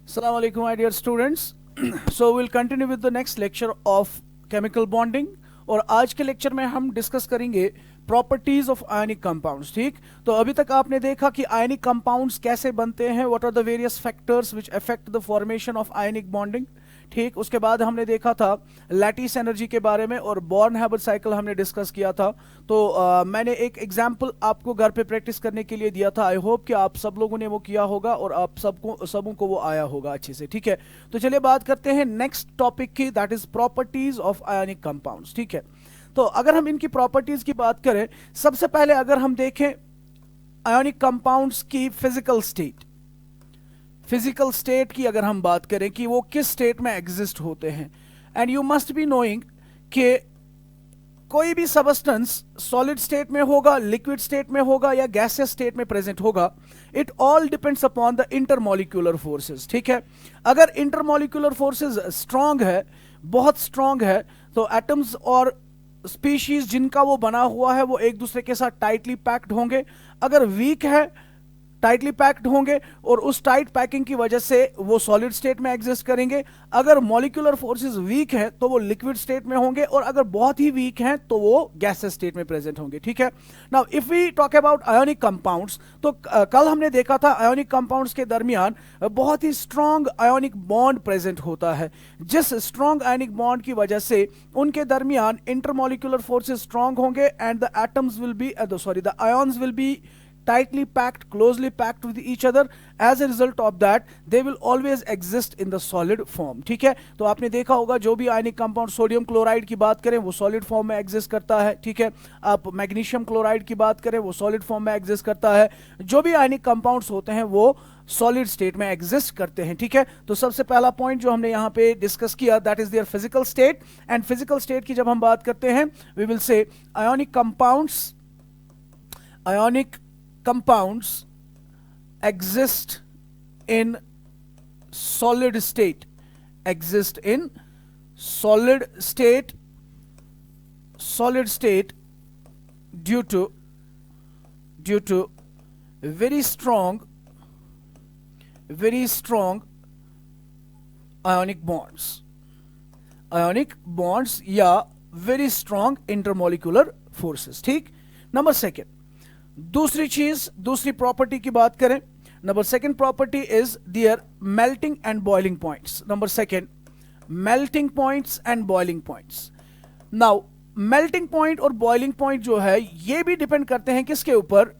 Assalamu alaikum, my dear students. So we'll continue with the next lecture of chemical bonding. और आज के lecture में हम discuss करेंगे प्रॉपर्टीज ऑफ आयनिक कंपाउंड्स। ठीक, तो अभी तक आपने देखा कि आयनिक कंपाउंड्स कैसे बनते हैं, what are the various factors which affect the formation of ionic bonding. ठीक, उसके बाद हमने देखा था लैटिस एनर्जी के बारे में और बॉर्न हैबिट साइकिल हमने डिस्कस किया था। तो मैंने एक एग्जांपल आपको घर पे प्रैक्टिस करने के लिए दिया था। आई होप कि आप सब लोगों ने वो किया होगा और आप सबों को वो आया होगा अच्छे से। ठीक है, तो चलिए बात करते हैं नेक्स्ट टॉपिक की, that is properties of ionic compounds. ठीक है, तो अगर हम इनकी प्रॉपर्टीज की बात करें, सबसे पहले अगर हम देखें आयनिक कंपाउंड्स की फिजिकल स्टेट की अगर हम बात करें कि वो किस स्टेट में एग्जिस्ट होते हैं, and you must be knowing कि कोई भी सबस्टेंस सॉलिड स्टेट में होगा, लिक्विड स्टेट में होगा या गैसियस स्टेट में प्रेजेंट होगा, it all depends upon the intermolecular forces. ठीक है, अगर इंटरमॉलिक्यूलर फोर्सेस स्ट्रांग है, बहुत स्ट्रांग है, तो एटम्स और स्पीशीज जिनका वो बना हुआ है वो एक दूसरे के साथ टाइटली पैक्ड होंगे। अगर वीक है, टाइटली पैक्ड होंगे और उस टाइट पैकिंग की वजह से वो सॉलिड स्टेट में एग्जिस्ट करेंगे। अगर मॉलिक्यूलर फोर्सेस वीक है तो वो लिक्विड स्टेट में होंगे और अगर बहुत ही वीक हैं तो वो गैसेस स्टेट में प्रेजेंट होंगे। ठीक है, now if we talk about ionic compounds, तो कल हमने देखा था आयोनिक कंपाउंड्स के दरमियान बहुत ही स्ट्रॉन्ग आयोनिक बॉन्ड प्रेजेंट होता है, जिस स्ट्रॉन्ग आयोनिक बॉन्ड की वजह से उनके दरमियान इंटरमॉलिक्यूलर फोर्सेस स्ट्रॉन्ग होंगे and the atoms will be the ions will be tightly packed, closely packed with each other. As a result of that, they will always exist in the solid form. ठीक है, तो आपने देखा होगा जो भी ionic compound, sodium chloride की बात करें वो सॉलिड फॉर्म में एग्जिस्ट करता है। ठीक है, आप मैग्नीशियम क्लोराइड की बात करें वो सॉलिड फॉर्म में एग्जिस्ट करता है। जो भी आयनिक कंपाउंड्स होते हैं वो सॉलिड स्टेट में एग्जिस्ट करते हैं। ठीक है, तो सबसे पहला पॉइंट जो हमने यहाँ पे डिस्कस किया, that is their physical state. And physical state की जब हम बात करते हैं, we will say ionic compounds exist in solid state, due to very strong ionic bonds या very strong intermolecular forces। ठीक, नंबर सेकेंड, दूसरी प्रॉपर्टी की बात करें, number second property is their melting and boiling points. Number second, melting points and boiling points. Now melting point और boiling point जो है ये भी डिपेंड करते हैं किसके ऊपर,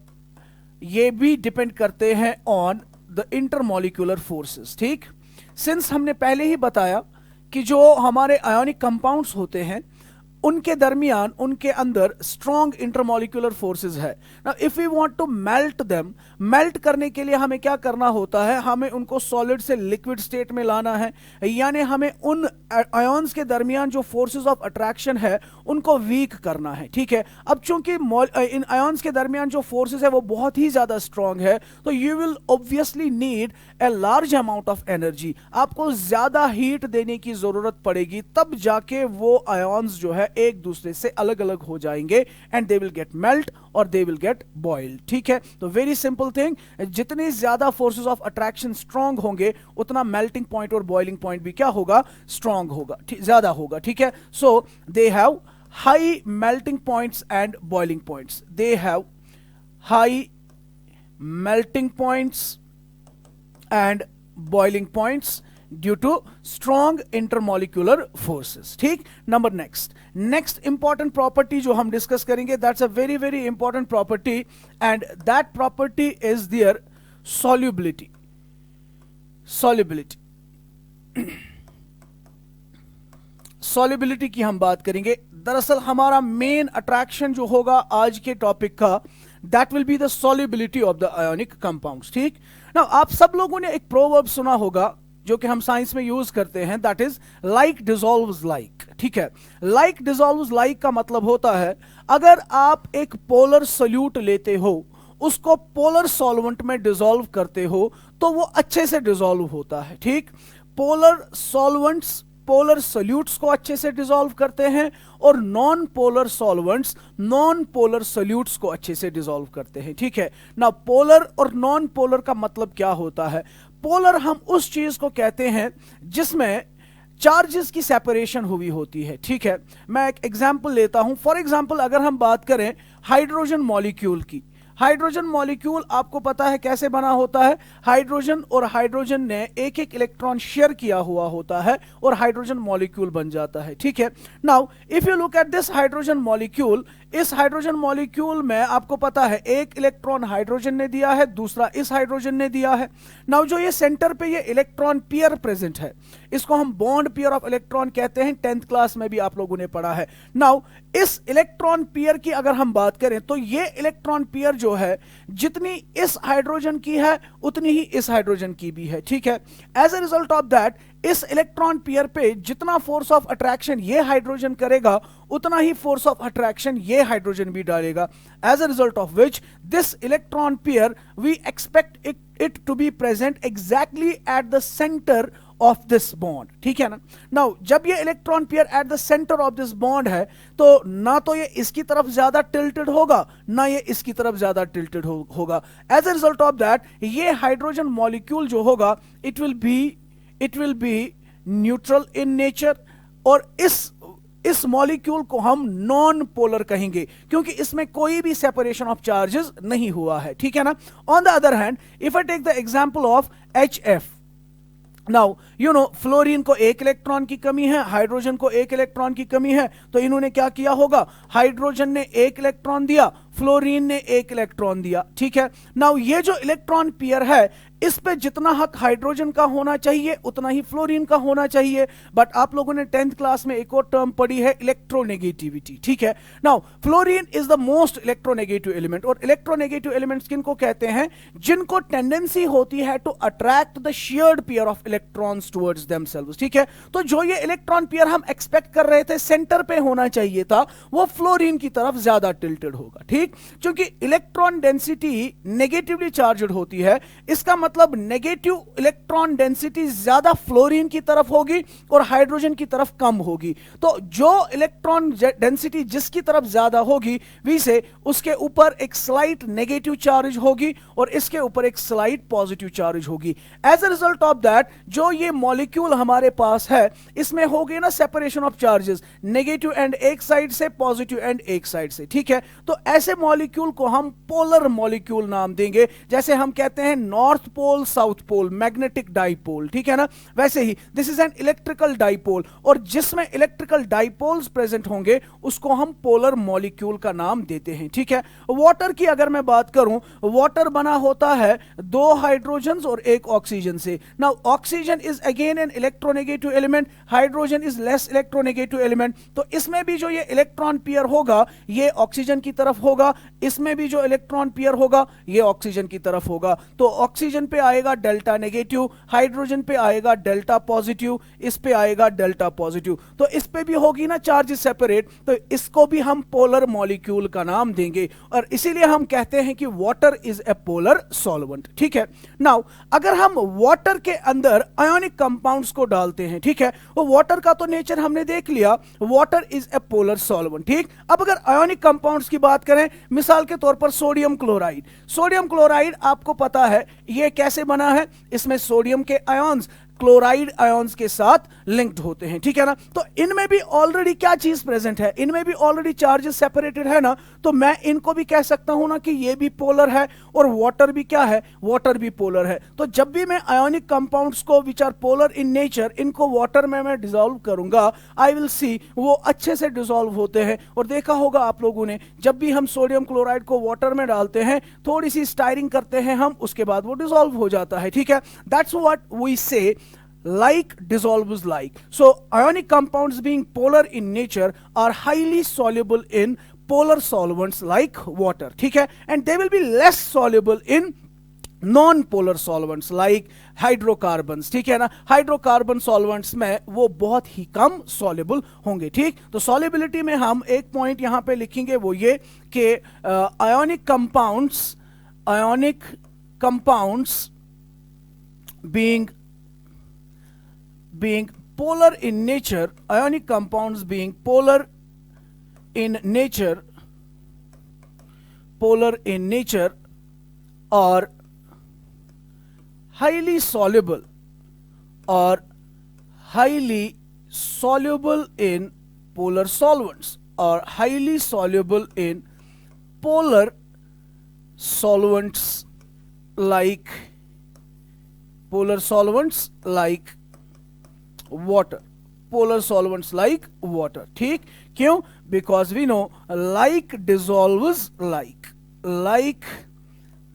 ये भी डिपेंड करते हैं ऑन द इंटरमॉलिक्यूलर फोर्सेस। ठीक, सिंस हमने पहले ही बताया कि जो हमारे आयोनिक कंपाउंड्स होते हैं उनके दरमियान, उनके अंदर स्ट्रॉन्ग इंटरमॉलिक्यूलर फोर्सेस है। Now if we want to melt them, melt करने के लिए हमें क्या करना होता है, हमें उनको सॉलिड से लिक्विड स्टेट में लाना है, यानी हमें उन आयंस के दरमियान जो फोर्सेस ऑफ अट्रैक्शन है उनको वीक करना है। ठीक है, अब चूंकि इन आयंस के दरमियान जो फोर्सेस है वो बहुत ही ज्यादा स्ट्रॉन्ग है, तो you will obviously need a large amount of energy, आपको ज्यादा हीट देने की जरूरत पड़ेगी, तब जाके वो आयंस जो है एक दूसरे से अलग अलग हो जाएंगे and they will get melt और दे विल गेट बॉइल्ड। ठीक है, तो वेरी सिंपल थिंग, जितने ज्यादा फोर्सेस ऑफ अट्रैक्शन स्ट्रांग होंगे उतना मेल्टिंग पॉइंट और बॉइलिंग पॉइंट भी क्या होगा, स्ट्रांग होगा, ज्यादा होगा। ठीक है, so they have high melting points and boiling points, they have high melting points and boiling points due to strong intermolecular forces. ठीक, नंबर नेक्स्ट इंपॉर्टेंट प्रॉपर्टी जो हम डिस्कस करेंगे, that's a very very important property and that property is their solubility. Solubility की हम बात करेंगे। दरअसल हमारा मेन अट्रैक्शन जो होगा आज के टॉपिक का, that will be the solubility of the ionic compounds. ठीक, नाउ आप सब लोगों ने एक प्रोवर्ब सुना होगा जो कि हम साइंस में यूज करते हैं, that is like dissolves like. ठीक है, लाइक डिसॉल्व्स लाइक का मतलब होता है अगर आप एक पोलर सोल्यूट लेते हो, उसको पोलर सॉल्वेंट में डिसॉल्व करते हो तो वो अच्छे से डिसॉल्व होता है। ठीक, पोलर सॉल्वेंट्स पोलर सोल्यूट्स को अच्छे से डिसॉल्व करते हैं और non polar solvents non polar solutes को अच्छे से डिसॉल्व करते हैं। ठीक है ना, पोलर और नॉन पोलर का मतलब क्या होता है? पोलर हम उस चीज को कहते हैं जिसमें चार्जेस की सेपरेशन हुई होती है, ठीक है। मैं एक एग्जांपल लेता हूं। फॉर एग्जांपल अगर हम बात करें हाइड्रोजन मॉलिक्यूल की, हाइड्रोजन मॉलिक्यूल आपको पता है कैसे बना होता है। हाइड्रोजन और हाइड्रोजन ने एक एक इलेक्ट्रॉन शेयर किया हुआ होता है और हाइड्रोजन मॉलिक्यूल बन जाता है, ठीक है। Now if you look at this hydrogen molecule, इस हाइड्रोजन मॉलिक्यूल में आपको पता है एक इलेक्ट्रॉन हाइड्रोजन ने दिया है, दूसरा इस हाइड्रोजन ने दिया है। नाउ जो ये सेंटर पे ये इलेक्ट्रॉन पेयर प्रेजेंट है, इसको हम बॉन्ड पेयर ऑफ इलेक्ट्रॉन कहते हैं, 10th क्लास में भी आप लोगों ने पढ़ा है। नाउ इस इलेक्ट्रॉन पेयर की अगर हम बात करें तो ये इलेक्ट्रॉन पेयर जो है जितनी इस हाइड्रोजन की है उतनी ही इस हाइड्रोजन की भी है, ठीक है। As a result of that इस इलेक्ट्रॉन पेयर पे जितना फोर्स ऑफ अट्रैक्शन ये हाइड्रोजन करेगा उतना ही फोर्स ऑफ अट्रैक्शन ये हाइड्रोजन भी डालेगा। As a result of which this electron pair we expect it to be present exactly at the centre of this bond, ठीक है ना। नाउ जब ये electron pair at the centre of this bond है तो ना तो ये इसकी तरफ ज्यादा टिल्टेड होगा ना ये इसकी तरफ ज्यादा टिल्टेड होगा। As a result of that ये हाइड्रोजन मॉलिक्यूल जो होगा it will be neutral in nature, और इस मॉलिक्यूल को हम नॉन पोलर कहेंगे क्योंकि इसमें कोई भी सेपरेशन ऑफ चार्जेस नहीं हुआ है, ठीक है ना। On the other hand if I take the example of HF, now you know fluorine को एक इलेक्ट्रॉन की कमी है, हाइड्रोजन को एक इलेक्ट्रॉन की कमी है, तो इन्होंने क्या किया होगा, हाइड्रोजन ने एक इलेक्ट्रॉन दिया, फ्लोरीन ने एक इलेक्ट्रॉन दिया, ठीक है। नाउ ये जो इलेक्ट्रॉन पेयर है इस पे जितना हक हाइड्रोजन का होना चाहिए उतना ही फ्लोरीन का होना चाहिए। बट आप लोगों ने 10th क्लास में एक और टर्म पढ़ी है इलेक्ट्रोनेगेटिविटी, ठीक है। Now fluorine is the most electronegative element, और इलेक्ट्रोनेगेटिव एलिमेंट्स किनको कहते हैं, जिनको टेंडेंसी होती है to attract the shared pair of electrons towards themselves, ठीक है। तो जो ये इलेक्ट्रॉन पेयर हम एक्सपेक्ट कर रहे थे सेंटर पे होना चाहिए था वो फ्लोरीन की तरफ ज्यादा टिल्टेड होगा, ठीक। क्योंकि इलेक्ट्रॉन डेंसिटी नेगेटिवली चार्जड होती है, इसका मतलब नेगेटिव इलेक्ट्रॉन डेंसिटी ज्यादा फ्लोरीन की तरफ होगी और हाइड्रोजन की तरफ कम होगी। तो जो इलेक्ट्रॉन डेंसिटी जिसकी तरफ ज्यादा होगी वी से उसके ऊपर एक स्लाइट नेगेटिव चार्ज होगी और इसके ऊपर एक स्लाइट पॉजिटिव चार्ज होगी। As a result of that जो ये मॉलिक्यूल हमारे पास है इसमें हो गई ना separation of charges, negative and एक साइड से, पॉजिटिव एंड एक साइड से, ठीक है। तो ऐसे मॉलिक्यूल को हम पोलर मॉलिक्यूल नाम देंगे, जैसे हम कहते हैं north pole south pole, magnetic dipole, ठीक है ना। वैसे ही this is an electrical dipole, और जिसमें इलेक्ट्रिकल डाइपोल्स प्रेजेंट होंगे उसको हम पोलर मॉलिक्यूल का नाम देते हैं, ठीक है। वाटर की अगर मैं बात करूं, वाटर बना होता है दो हाइड्रोजन और एक ऑक्सीजन से। Now oxygen is again an electronegative element, hydrogen is less electronegative element. तो इसमें भी जो ये इलेक्ट्रॉन पेयर होगा ये ऑक्सीजन की तरफ होगा, इसमें भी जो इलेक्ट्रॉन पेयर होगा ये ऑक्सीजन की तरफ होगा। तो ऑक्सीजन पे आएगा डेल्टा नेगेटिव, हाइड्रोजन पे आएगा डेल्टा पॉजिटिव, इस पे आएगा डेल्टा पॉजिटिव। तो इस पे भी होगी ना चार्ज सेपरेट, तो इसको भी हम पोलर मॉलिक्यूल का नाम देंगे, और इसीलिए हम कहते हैं कि water is a polar solvent, ठीक है। नाउ अगर हम वाटर के अंदर आयोनिक कंपाउंड्स को डालते हैं, ठीक है, वो वाटर का तो नेचर हमने देख लिया, water is a polar solvent, ठीक। अब अगर आयोनिक कंपाउंड्स की बात करें, मिसाल के तौर पर सोडियम क्लोराइड, सोडियम क्लोराइड आपको पता है ये कैसे बना है, इसमें सोडियम के आयंस क्लोराइड आयंस के साथ लिंक्ड होते हैं, ठीक है ना। तो इनमें भी ऑलरेडी क्या चीज प्रेजेंट है, इनमें भी ऑलरेडी चार्जेस सेपरेटेड है ना, तो मैं इनको भी कह सकता हूं ना कि ये भी पोलर है और वाटर भी क्या है, वाटर भी पोलर है। तो जब भी मैं आयोनिक कंपाउंड्स को which are polar in nature इनको वाटर में मैं डिसॉल्व करूंगा, आई विल सी वो अच्छे से डिसॉल्व होते हैं। और देखा होगा आप लोगों ने जब भी हम सोडियम क्लोराइड को वाटर में डालते हैं थोड़ी सी स्टायरिंग करते हैं हम, उसके बाद वो डिसॉल्व हो जाता है, ठीक है। दैट्स व्हाट वी से like dissolves like. So ionic compounds being polar in nature are highly soluble in polar solvents like water, ठीक है, and they will be less soluble in non-polar solvents like hydrocarbons, ठीक है ना। Hydrocarbon solvents में वो बहुत ही कम soluble होंगे, ठीक। तो solubility में हम एक पॉइंट यहां पे लिखेंगे वो ये कि ionic compounds being polar in nature, ionic compounds being polar in nature are highly soluble or highly soluble in polar solvents or highly soluble in polar solvents like water. Polar solvents like water. ठीक, क्यों? Because we know like dissolves like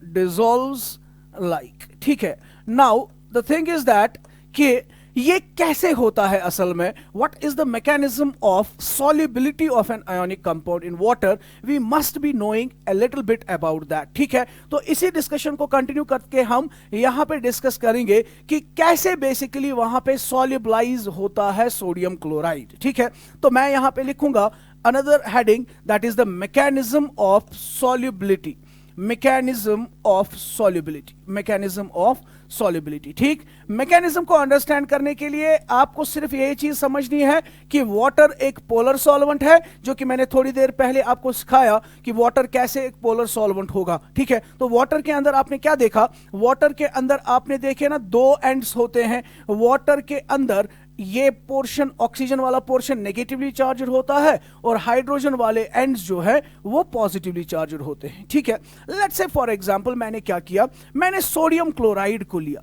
dissolves like. ठीक है. Now the thing is that कि ये कैसे होता है असल में, what is the mechanism of solubility of an ionic compound in water, we must be knowing a little bit about that. ठीक है, तो इसी डिस्कशन को कंटिन्यू करके हम यहां पे डिस्कस करेंगे कि कैसे बेसिकली वहां पे सॉल्युबलाइज होता है सोडियम क्लोराइड. ठीक है, तो मैं यहां पे लिखूंगा another heading, that is the mechanism of solubility. Mechanism of solubility. ठीक, मैकेनिज्म को अंडरस्टैंड करने के लिए आपको सिर्फ यही चीज समझनी है कि वाटर एक पोलर सॉल्वेंट है, जो कि मैंने थोड़ी देर पहले आपको सिखाया कि वाटर कैसे एक पोलर सॉल्वेंट होगा. ठीक है, तो वाटर के अंदर आपने क्या देखा, वाटर के अंदर आपने देखे ना दो एंड्स होते हैं. वाटर के अंदर ये पोर्शन, ऑक्सीजन वाला पोर्शन नेगेटिवली चार्जड होता है और हाइड्रोजन वाले एंड्स जो है वो पॉजिटिवली चार्जड होते हैं. ठीक है, लेट्स से फॉर एग्जांपल मैंने क्या किया, मैंने सोडियम क्लोराइड को लिया.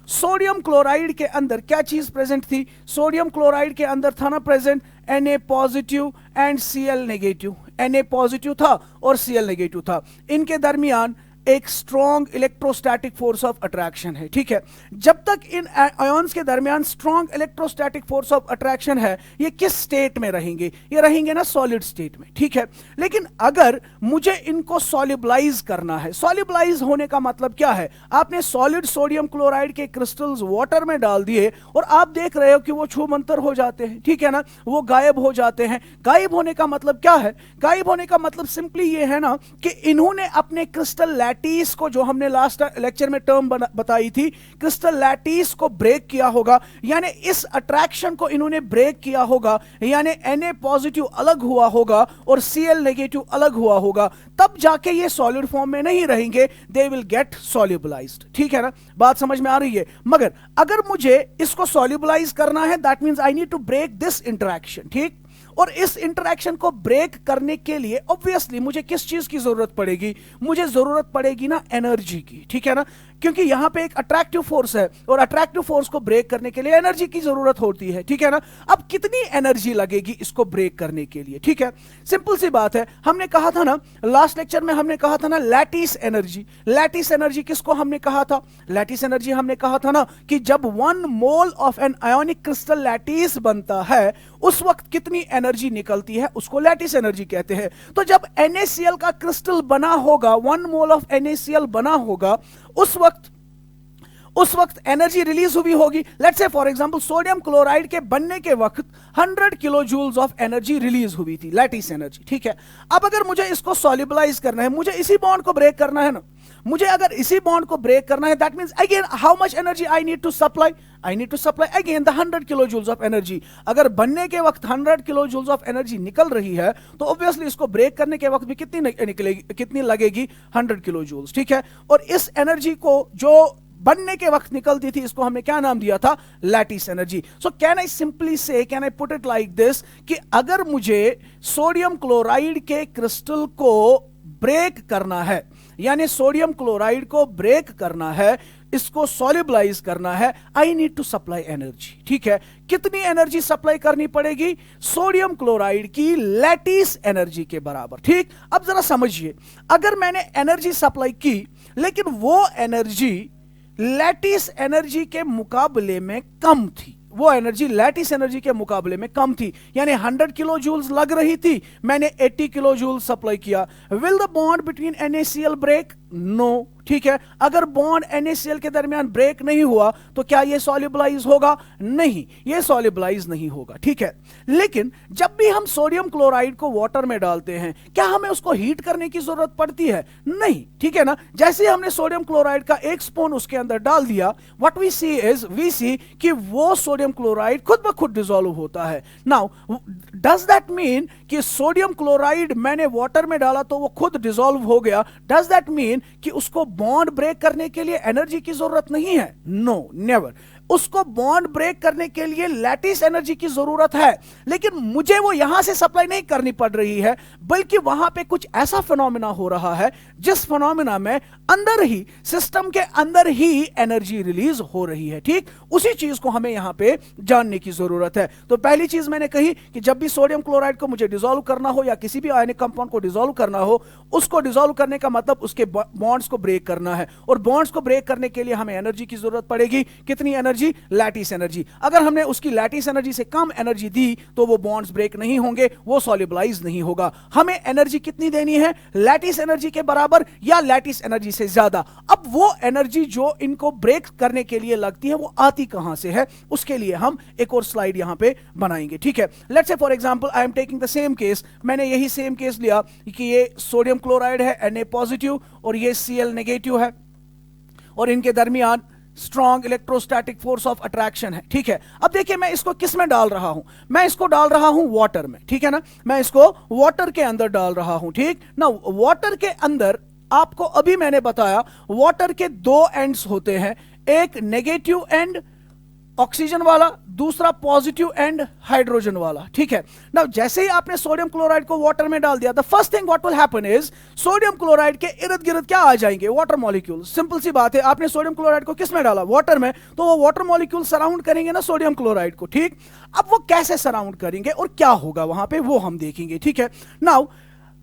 सोडियम क्लोराइड के अंदर क्या चीज प्रेजेंट थी, सोडियम क्लोराइड के अंदर था ना present Na positive and Cl negative. Na positive था और Cl नेगेटिव था. इनके दरमियान एक strong electrostatic force of attraction है. ठीक है, जब तक इन आयंस के दरमियान strong electrostatic force of attraction है, ये किस स्टेट में रहेंगे, ये रहेंगे ना सॉलिड स्टेट में. ठीक है, लेकिन अगर मुझे इनको सॉल्युबलाइज करना है, सॉल्युबलाइज होने का मतलब क्या है, आपने सॉलिड सोडियम क्लोराइड के क्रिस्टल्स वाटर में डाल दिए और आप देख रहे हो कि वो छूमंतर हो जाते हैं. ठीक है ना, वो गायब हो जाते हैं. गायब होने का मतलब क्या है, गायब होने का मतलब सिंपली ये है ना कि इन्होंने अपने क्रिस्टल लैटिस को, जो हमने लास्ट लेक्चर में टर्म बताई थी, क्रिस्टल लैटिस को ब्रेक किया होगा, यानी इस अट्रैक्शन को इन्होंने ब्रेक किया होगा, यानी Na पॉजिटिव अलग हुआ होगा और Cl नेगेटिव अलग हुआ होगा, तब जाके ये सॉलिड फॉर्म में नहीं रहेंगे, दे विल गेट सॉल्युबलाइज्ड. ठीक है ना, बात समझ में आ रही है. मगर अगर मुझे इसको सॉल्युबलाइज करना है, that means I need to break this interaction. ठीक, और इस इंटरैक्शन को ब्रेक करने के लिए ऑब्वियसली मुझे किस चीज की जरूरत पड़ेगी, मुझे जरूरत पड़ेगी ना एनर्जी की. ठीक है ना, क्योंकि यहां पे एक अट्रैक्टिव फोर्स है और अट्रैक्टिव फोर्स को ब्रेक करने के लिए एनर्जी की जरूरत होती है. ठीक है ना, अब कितनी एनर्जी लगेगी इसको ब्रेक करने के लिए. ठीक है, सिंपल सी बात है, हमने कहा था ना लास्ट लेक्चर में, हमने कहा था ना लैटिस एनर्जी. लैटिस एनर्जी किसको हमने कहा था, लैटिस एनर्जी हमने कहा था ना कि जब 1 mole of an ionic crystal lattice बनता है, उस वक्त कितनी एनर्जी निकलती है, उसको लैटिस एनर्जी कहते हैं. तो जब NaCl का क्रिस्टल बना होगा, 1 मोल ऑफ NaCl बना होगा, उस वक्त एनर्जी रिलीज हुई होगी. Let's say for example sodium chloride के बनने के वक्त 100 kilo joules of energy release हुई थी, लैटिस एनर्जी. ठीक है, अब अगर मुझे इसको सॉल्युबलाइज करना है, मुझे इसी बॉन्ड को ब्रेक करना है ना, मुझे अगर इसी बॉन्ड को ब्रेक करना है, that means again how much energy I need to supply, I need to supply again the 100 kilo joules of energy. अगर बनने के वक्त 100 किलो जूल्स ऑफ एनर्जी निकल रही है, तो ऑब्वियसली इसको ब्रेक करने के वक्त भी कितनी लगेगी, 100 किलो जूल्स. ठीक है, और इस एनर्जी को जो बनने के वक्त निकलती थी, इसको हमने क्या नाम दिया था, lattice energy. So can I simply say, can I put it like this कि अगर मुझे सोडियम क्लोराइड के क्रिस्टल को ब्रेक करना है, यानी सोडियम क्लोराइड को ब्रेक करना है, इसको सॉल्युबलाइज करना है, I need to supply energy. ठीक है, कितनी एनर्जी सप्लाई करनी पड़ेगी, सोडियम क्लोराइड की लैटिस एनर्जी के बराबर. ठीक, अब जरा समझिए, अगर मैंने एनर्जी सप्लाई की लेकिन वो एनर्जी लैटिस एनर्जी के मुकाबले में कम थी, वो एनर्जी लैटिस एनर्जी के मुकाबले में कम थी, यानी 100 किलो जूल्स लग रही थी, मैंने 80 किलो जूल्स सप्लाई किया, will the bond between NaCl break, no. ठीक है, अगर बॉन्ड NaCl के दरमियान ब्रेक नहीं हुआ तो क्या यह सॉल्युबलाइज होगा, नहीं, यह सॉल्युबलाइज नहीं होगा. ठीक है, लेकिन जब भी हम सोडियम क्लोराइड को वाटर में डालते हैं, क्या हमें उसको हीट करने की जरूरत पड़ती है, नहीं. ठीक है ना, जैसे हमने सोडियम क्लोराइड का 1 स्पून उसके अंदर डाल दिया, what we see is, we see कि वो सोडियम क्लोराइड खुद ब खुद डिसॉल्व होता है. नाउ डज दैट मीन कि सोडियम क्लोराइड मैंने वाटर में डाला तो वो खुद डिसॉल्व हो गया, डज दैट मीन कि उसको बॉन्ड ब्रेक करने के लिए एनर्जी की जरूरत नहीं है, नो नेवर। उसको बॉन्ड ब्रेक करने के लिए लैटिस एनर्जी की जरूरत है, लेकिन मुझे वो यहां से सप्लाई नहीं करनी पड़ रही है, बल्कि वहां पे कुछ ऐसा फिनोमिना हो रहा है जिस फिनोमिना में अंदर ही, सिस्टम के अंदर ही एनर्जी रिलीज हो रही है। ठीक, उसी चीज को हमें यहां पे जानने की जरूरत है। तो पहली चीज मैंने कही कि जब भी सोडियम क्लोराइड को मुझे डिसॉल्व करना हो या किसी भी आयनिक कंपाउंड को डिसॉल्व करना हो, उसको डिसॉल्व करने का मतलब उसके बॉन्ड्स को ब्रेक करना है, और बॉन्ड्स को ब्रेक करने के लिए हमें एनर्जी की जरूरत पड़ेगी। कितनी एनर्जी? Lattice energy. अगर हमने उसकी लैटिस एनर्जी से कम एनर्जी दी तो वो बॉन्ड्स ब्रेक नहीं होंगे, वो सॉल्युबलाइज नहीं होगा। हमें एनर्जी कितनी देनी है? लैटिस एनर्जी के बराबर या लैटिस एनर्जी से ज्यादा। अब वो एनर्जी जो इनको ब्रेक करने के लिए लगती है वो आती कहां से है, उसके लिए हम एक और स्लाइड यहां पे बनाएंगे। ठीक है, let's say for example I am taking the same case. मैंने यही सेम केस लिया कि ये सोडियम क्लोराइड है Na पॉजिटिव और ये Cl नेगेटिव है, और इनके दरमियान strong electrostatic force of attraction है। ठीक है, अब देखिए मैं इसको किस में डाल रहा हूं? मैं इसको डाल रहा हूं वाटर में। ठीक है ना, मैं इसको वाटर के अंदर डाल रहा हूं। ठीक ना, वाटर के अंदर आपको अभी मैंने बताया वाटर के दो एंड्स होते हैं, एक नेगेटिव एंड ऑक्सीजन वाला, दूसरा पॉजिटिव एंड हाइड्रोजन वाला। ठीक है ना, जैसे ही आपने सोडियम क्लोराइड को वाटर में डाल दिया, the first thing what will happen is sodium chloride के इर्द गिर्द क्या आ जाएंगे? Water molecule. सिंपल सी बात है, आपने सोडियम क्लोराइड को किस में डाला? वाटर में, तो वो वाटर मॉलिक्यूल सराउंड करेंगे ना सोडियम क्लोराइड को। ठीक, अब वो कैसे सराउंड करेंगे और क्या होगा वहां पे, वो हम देखेंगे। ठीक है, नाउ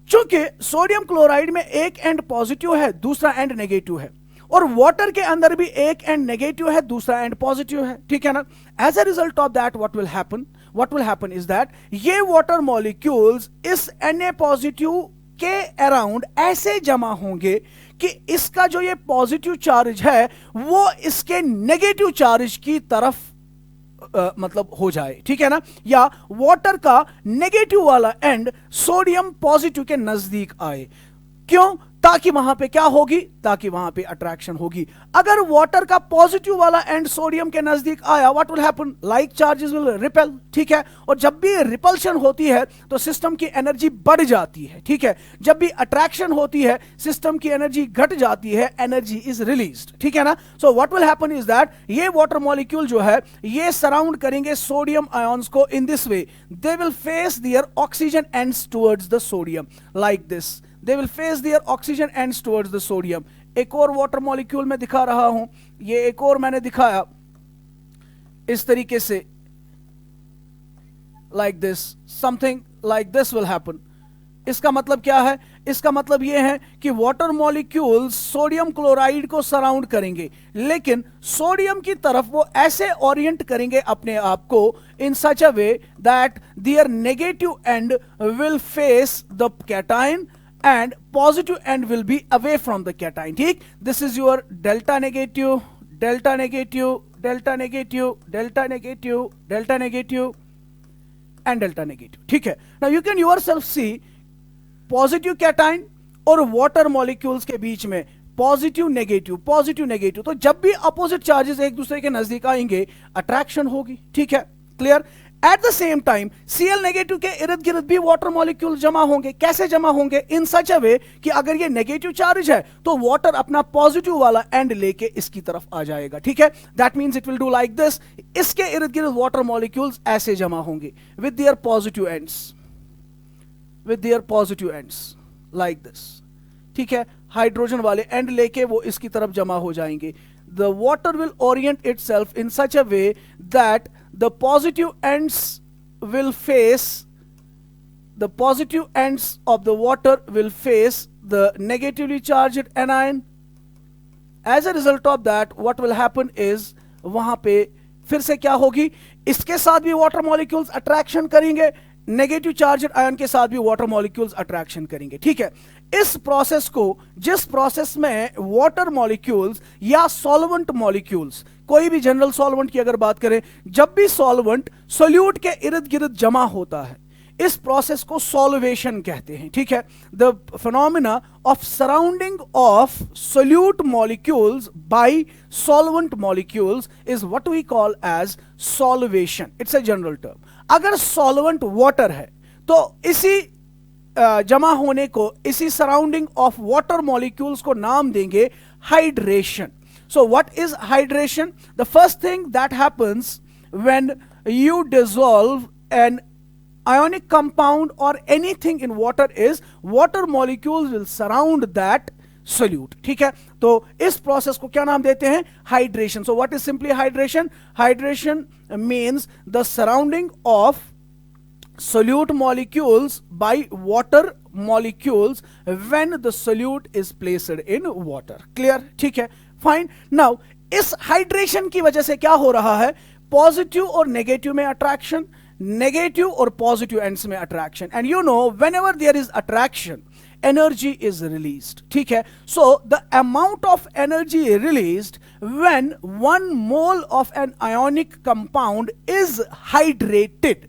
चूंकि सोडियम क्लोराइड में एक एंड पॉजिटिव है, दूसरा एंड नेगेटिव है, और वाटर के अंदर भी एक एंड नेगेटिव है, दूसरा एंड पॉजिटिव है। ठीक है ना, as a result of that what will happen is that ये वाटर मॉलिक्यूल्स इस Na पॉजिटिव के अराउंड ऐसे जमा होंगे कि इसका जो ये पॉजिटिव चार्ज है वो इसके नेगेटिव चार्ज की तरफ मतलब हो जाए। ठीक है ना, या वाटर का नेगेटिव वाला एंड सोडियम पॉजिटिव के नजदीक आए। क्यों? ताकि वहां पे क्या होगी? ताकि वहां पे अट्रैक्शन होगी। अगर वाटर का पॉजिटिव वाला एंड सोडियम के नजदीक आया, what will happen? Like charges will repel. ठीक है, और जब भी रिपल्शन होती है तो सिस्टम की एनर्जी बढ़ जाती है। ठीक है, जब भी अट्रैक्शन होती है सिस्टम की एनर्जी घट जाती है, एनर्जी इज रिलीज्ड। ठीक है ना, so what will happen is that ये वाटर मॉलिक्यूल जो है ये सराउंड करेंगे सोडियम आयंस को in this way, they will face their oxygen ends towards the sodium like this, they will face their oxygen ends towards the sodium। एक और water molecule में दिखा रहा हूं, ये एक और मैंने दिखाया इस तरीके से, like this, something like this will happen। इसका मतलब क्या है? इसका मतलब यह है कि वाटर मॉलिक्यूल्स सोडियम क्लोराइड को सराउंड करेंगे, लेकिन सोडियम की तरफ वो ऐसे ओरिएंट करेंगे अपने आप को in such a way that their negative end will face the cation and positive end will be away from the cation। ठीक, this is your delta negative, delta negative, delta negative, delta negative, delta negative and delta negative। ठीक है, now you can yourself see positive cation और water molecules के बीच में positive negative, तो जब भी opposite charges एक दूसरे के नजदीक आएंगे अट्रैक्शन होगी। ठीक है, clear? At the same time Cl negative के इर्द गिर्द भी वाटर मॉलिक्यूल जमा होंगे। कैसे जमा होंगे? इन सच अ वे कि अगर ये नेगेटिव चार्ज है तो वाटर अपना पॉजिटिव वाला एंड लेके इसकी तरफ आ जाएगा। ठीक है, that means it will do like this. इसके इर्द गिर्द वाटर मॉलिक्यूल्स ऐसे जमा होंगे with their positive ends like this. ठीक है, हाइड्रोजन वाले एंड लेके वो इसकी तरफ जमा हो जाएंगे। The water will Orient itself in such a way that the positive ends of the water will face the negatively charged anion। as a result of that what will happen is वहां पे फिर से क्या होगी? इसके साथ भी water molecules attraction करेंगे, नेगेटिव चार्जड आयन के साथ भी वाटर मॉलिक्यूल्स अट्रैक्शन करेंगे। ठीक है, इस प्रोसेस को, जिस प्रोसेस में वाटर मॉलिक्यूल्स या सॉल्वेंट मॉलिक्यूल्स, कोई भी जनरल सॉल्वेंट की अगर बात करें, जब भी सॉल्वेंट सोल्यूट के इर्द गिर्द जमा होता है इस प्रोसेस को सॉल्वेशन कहते हैं। ठीक है, the phenomena of surrounding of solute molecules by solvent molecules is what we call as solvation. It's a general term. अगर सॉल्वेंट वाटर है तो इसी जमा होने को, इसी सराउंडिंग ऑफ वाटर मॉलिक्यूल्स को नाम देंगे hydration. So what is hydration? The first thing that happens when you dissolve an ionic compound or anything in water is water molecules will surround that solute. ठीक है, तो इस process को क्या नाम देते हैं? Hydration. So what is simply hydration? Hydration means the surrounding of solute molecules by water molecules when the solute is placed in water. Clear? ठीक है, फाइन. नाउ इस हाइड्रेशन की वजह से क्या हो रहा है? पॉजिटिव और नेगेटिव में अट्रैक्शन, नेगेटिव और पॉजिटिव एंड्स में attraction. And you know whenever there is attraction, energy is released. ठीक है, so the amount of energy released when 1 mole of an ionic compound is hydrated,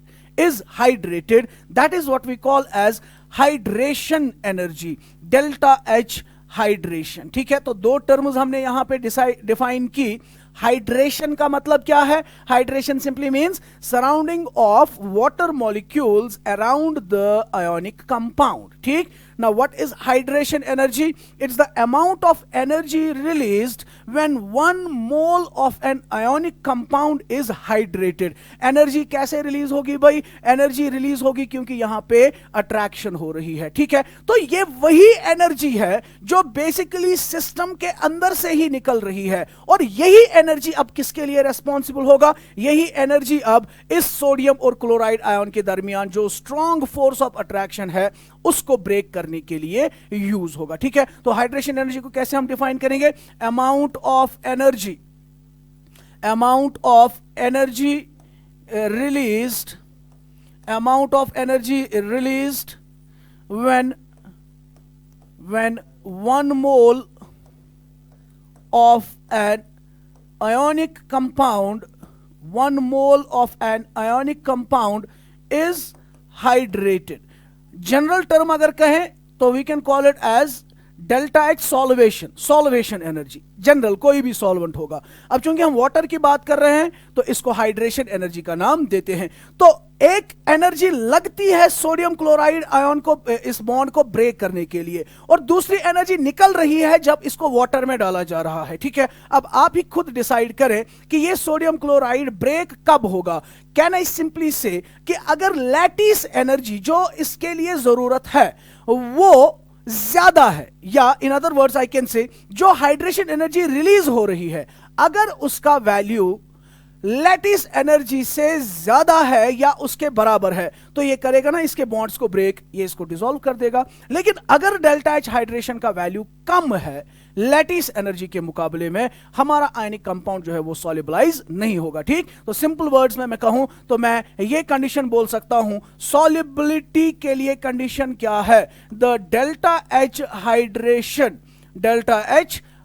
that is what we call as hydration energy, delta H hydration. ठीक है, तो दो terms हमने यहां पे define की. हाइड्रेशन का मतलब क्या है? Hydration simply means surrounding of water molecules around the ionic compound. ठीक. Now what is hydration energy? It's the amount of energy released when 1 mole of an ionic compound is hydrated. Energy कैसे release होगी भाई? Energy release होगी क्योंकि यहां पे attraction हो रही है. ठीक है, तो ये वही एनर्जी है जो बेसिकली सिस्टम के अंदर से ही निकल रही है, और यही एनर्जी अब किसके लिए रेस्पॉन्सिबल होगा? यही एनर्जी अब इस सोडियम और क्लोराइड आयन के दरमियान जो स्ट्रॉन्ग फोर्स ऑफ अट्रैक्शन है उसको ब्रेक करने के लिए यूज होगा. ठीक है, तो हाइड्रेशन एनर्जी को कैसे हम डिफाइन करेंगे? Amount of energy released when 1 mole of an ionic compound is hydrated. General term अगर कहें तो we can call it as delta H solvation energy. General कोई भी सॉल्वेंट होगा. अब चूंकि हम वाटर की बात कर रहे हैं तो इसको हाइड्रेशन एनर्जी का नाम देते हैं. तो एक एनर्जी लगती है सोडियम क्लोराइड आयन को, इस बॉन्ड को ब्रेक करने के लिए, और दूसरी एनर्जी निकल रही है जब इसको वाटर में डाला जा रहा है. ठीक है, अब आप ही खुद डिसाइड करें कि ये सोडियम क्लोराइड ब्रेक कब होगा. कैन आई सिंपली से कि अगर लैटिस एनर्जी जो इसके लिए जरूरत है वो ज्यादा है, या in other words I can say जो हाइड्रेशन एनर्जी रिलीज हो रही है अगर उसका वैल्यू लैटिस एनर्जी से ज्यादा है या उसके बराबर है तो ये करेगा ना इसके बॉन्ड्स को ब्रेक, ये इसको डिसॉल्व कर देगा. लेकिन अगर डेल्टा एच हाइड्रेशन का वैल्यू कम है लैटिस एनर्जी के मुकाबले में, हमारा आयनिक कंपाउंड जो है वो सॉल्युबलाइज नहीं होगा. ठीक, तो सिंपल वर्ड्स में मैं कहूं तो मैं ये कंडीशन बोल सकता हूं, सॉल्युबिलिटी के लिए कंडीशन क्या है? The delta H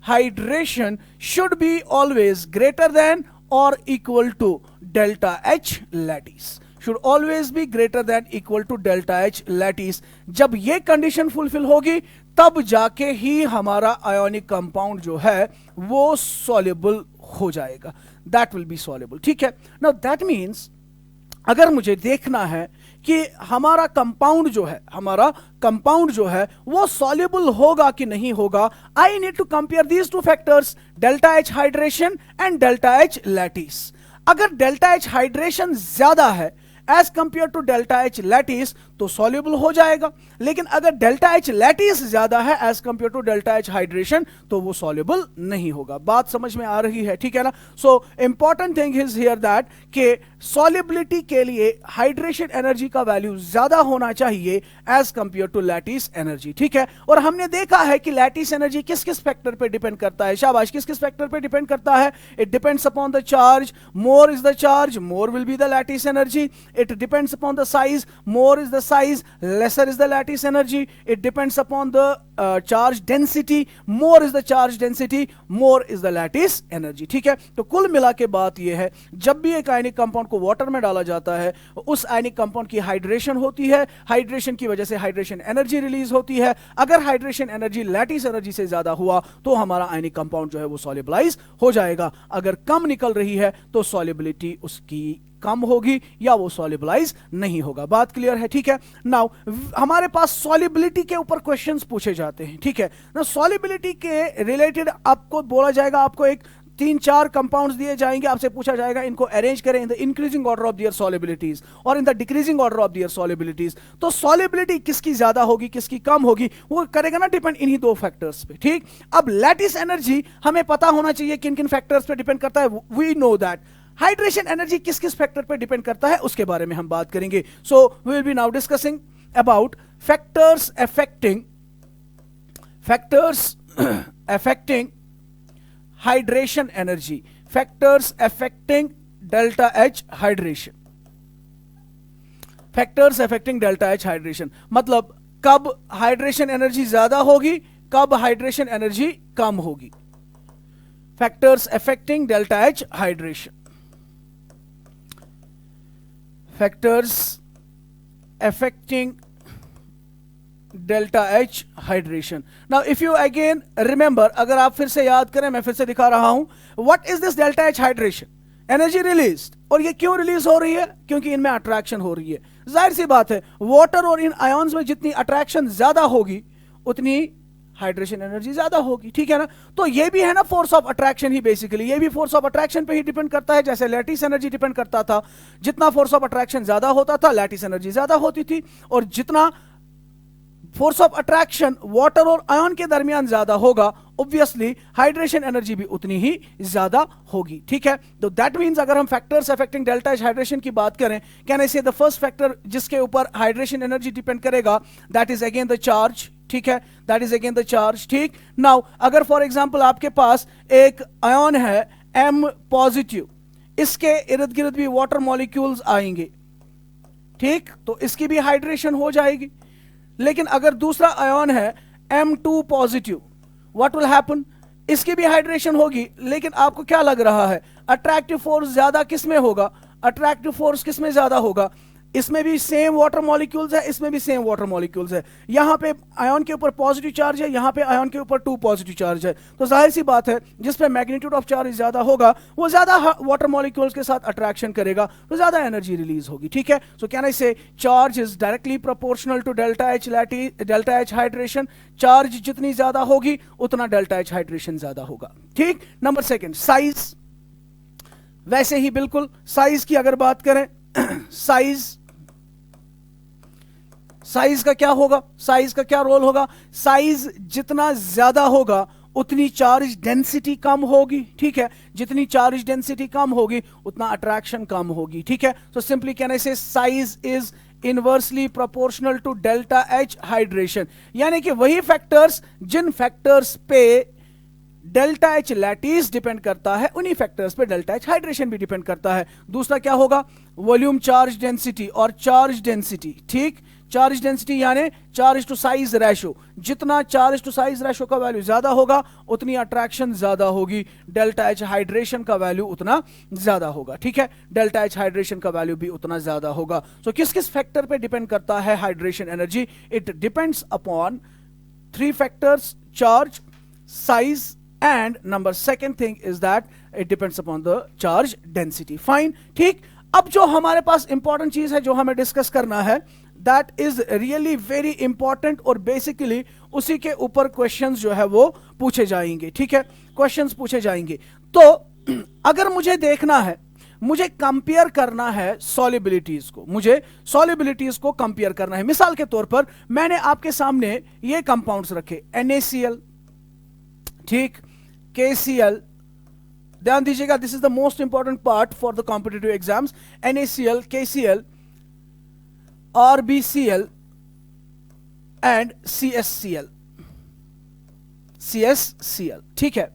hydration should be always greater than or equal to delta H lattice. Should always be greater than equal to delta H lattice. जब ये कंडीशन फुलफिल होगी तब जाके ही हमारा आयोनिक कंपाउंड जो है वो सॉल्युबल हो जाएगा. That will be soluble. ठीक है, now that means अगर मुझे देखना है कि हमारा कंपाउंड जो है वो सॉल्युबल होगा कि नहीं होगा, I need to compare these two factors, delta H hydration and delta H lattice. अगर डेल्टा एच हाइड्रेशन ज्यादा है as compared to delta H lattice तो सॉल्युबल हो जाएगा, लेकिन अगर डेल्टा एच लैटिस ज्यादा है as compared to delta H hydration तो वो सॉल्युबल नहीं होगा. बात समझ में आ रही है? ठीक है ना. So important thing is here that कि सॉल्युबिलिटी के लिए हाइड्रेशन एनर्जी का वैल्यू ज्यादा होना चाहिए as compared to lattice energy. ठीक है, और हमने देखा है कि लैटिस एनर्जी किस किस फैक्टर पे डिपेंड करता है. शाबाश, किस किस फैक्टर पे डिपेंड करता है? It depends upon the charge. More is the charge, more will be the lattice energy. It depends upon the size. More is the size, lesser is the lattice energy. It depends upon the charge density. More is the charge density, more is the lattice energy. ठीक है, तो कुल मिला के बात यह है, जब भी एक आयनिक कंपाउंड को वाटर में डाला जाता है उस आयनिक कंपाउंड की हाइड्रेशन होती है, हाइड्रेशन की वजह से हाइड्रेशन एनर्जी रिलीज होती है. अगर हाइड्रेशन एनर्जी लैटिस एनर्जी से ज्यादा हुआ तो हमारा आयनिक कंपाउंड जो है वो सॉल्युबलाइज हो जाएगा. अगर कम निकल रही है तो सॉल्युबिलिटी उसकी कम होगी या वो सॉल्युबलाइज नहीं होगा. बात क्लियर है? ठीक है, नाउ हमारे पास सॉल्युबिलिटी के ऊपर क्वेश्चंस पूछे जा जाते हैं, ठीक है ना। सॉल्युबिलिटी के रिलेटेड आपको बोला जाएगा, आपको एक 3-4 कंपाउंड्स दिए जाएंगे, आपसे पूछा जाएगा इनको अरेंज करें in the increasing order of their solubilities और in the decreasing order of their solubilities. तो सॉल्युबिलिटी किसकी ज्यादा होगी किसकी कम होगी वो करेगा ना डिपेंड इन्हीं दो फैक्टर्स पे, ठीक। अब लैटिस एनर्जी हमें पता होना चाहिए किन किन फैक्टर्स पे डिपेंड करता है, we know that. Hydration energy किस किस फैक्टर पे डिपेंड करता है उसके बारे में हम बात करेंगे। So we will be now discussing about factors affecting hydration energy, factors affecting delta H hydration, factors affecting delta H hydration मतलब कब हाइड्रेशन एनर्जी ज्यादा होगी कब हाइड्रेशन एनर्जी कम होगी। Factors affecting delta H hydration, factors affecting delta H hydration. Now if you again remember, अगर आप फिर से याद करें, मैं फिर से दिखा रहा हूं, what is this delta H hydration? Energy release, और ये क्यों रिलीज हो रही है? क्योंकि इनमें अट्रैक्शन हो रही है। जाहिर सी बात है वाटर और इन आयंस में जितनी अट्रैक्शन ज्यादा होगी उतनी हाइड्रेशन एनर्जी ज्यादा होगी, ठीक है ना। तो ये भी है ना force of attraction he, basically ये भी फोर्स ऑफ अट्रैक्शन पे ही डिपेंड करता है। जैसे लैटिस एनर्जी डिपेंड करता था, जितना फोर्स ऑफ अट्रैक्शन ज्यादा होता था लैटिस एनर्जी ज्यादा होती थी, और जितना फोर्स ऑफ अट्रैक्शन वाटर और आयन के दरमियान ज्यादा होगा ऑब्वियसली हाइड्रेशन एनर्जी भी उतनी ही ज्यादा होगी, ठीक है। तो दैट मींस अगर हम factors affecting delta H hydration की बात करें, कैन आई से द फर्स्ट फैक्टर जिसके ऊपर हाइड्रेशन एनर्जी डिपेंड करेगा that is again the charge, ठीक है, that is again the charge, ठीक। नाउ अगर फॉर एग्जांपल आपके पास एक आयन है M पॉजिटिव, इसके इर्द गिर्द भी वाटर मॉलिक्यूल्स आएंगे, ठीक, तो इसकी भी हाइड्रेशन हो जाएगी। लेकिन अगर दूसरा आयन है M2 positive, what will happen, इसकी भी हाइड्रेशन होगी, लेकिन आपको क्या लग रहा है अट्रैक्टिव फोर्स ज्यादा किसमें होगा, अट्रैक्टिव फोर्स किसमें ज्यादा होगा, इसमें भी सेम वाटर मॉलिक्यूल्स है, इसमें भी सेम वाटर मॉलिक्यूल्स है, यहां पे आयन के ऊपर पॉजिटिव चार्ज है, यहां पे आयन के ऊपर 2 पॉजिटिव चार्ज है। तो जाहिर सी बात है जिस पे मैग्नीट्यूड ऑफ चार्ज ज्यादा होगा वो ज्यादा वाटर मॉलिक्यूल्स के साथ अट्रैक्शन करेगा, तो ज्यादा एनर्जी रिलीज होगी, ठीक है। सो can I say charge is directly proportional to delta H hydration. Charge जितनी ज्यादा होगी उतना डेल्टा H हाइड्रेशन ज्यादा होगा, ठीक। नंबर सेकेंड साइज, वैसे ही बिल्कुल साइज की अगर बात करें साइज का क्या होगा, साइज का क्या रोल होगा, साइज जितना ज्यादा होगा उतनी चार्ज डेंसिटी कम होगी, ठीक है, जितनी चार्ज डेंसिटी कम होगी उतना अट्रैक्शन कम होगी, ठीक है। So simply can I say size is inversely proportional to delta H hydration, यानी कि वही फैक्टर्स जिन फैक्टर्स पे डेल्टा H लैटिस डिपेंड करता है उन्हीं फैक्टर्स पे डेल्टा H हाइड्रेशन भी डिपेंड करता है। दूसरा क्या होगा, वॉल्यूम चार्ज डेंसिटी और चार्ज डेंसिटी, ठीक, चार्ज डेंसिटी यानी चार्ज टू साइज रेशो, जितना चार्ज टू साइज रेशो का वैल्यू ज्यादा होगा उतनी अट्रैक्शन ज्यादा होगी, डेल्टा H हाइड्रेशन का वैल्यू उतना ज्यादा होगा, ठीक है, डेल्टा H हाइड्रेशन का वैल्यू भी उतना ज्यादा होगा। सो किस किस फैक्टर पे डिपेंड करता है hydration energy, it depends upon 3 factors, charge, size and number second thing is that it depends upon the charge density, fine, ठीक। अब जो हमारे पास इंपॉर्टेंट चीज है जो हमें डिस्कस करना है that is really very important, और बेसिकली उसी के ऊपर क्वेश्चंस जो है वो पूछे जाएंगे, ठीक है, क्वेश्चंस पूछे जाएंगे। तो अगर मुझे देखना है, मुझे कंपेयर करना है सॉल्युबिलिटीज को, मुझे सॉल्युबिलिटीज को कंपेयर करना है। मिसाल के तौर पर मैंने आपके सामने ये कंपाउंड्स रखे NaCl, ठीक, KCl, ध्यान दीजिएगा, this is the most important part for the competitive exams, NaCl, KCl, RbCl and CsCl, ठीक है।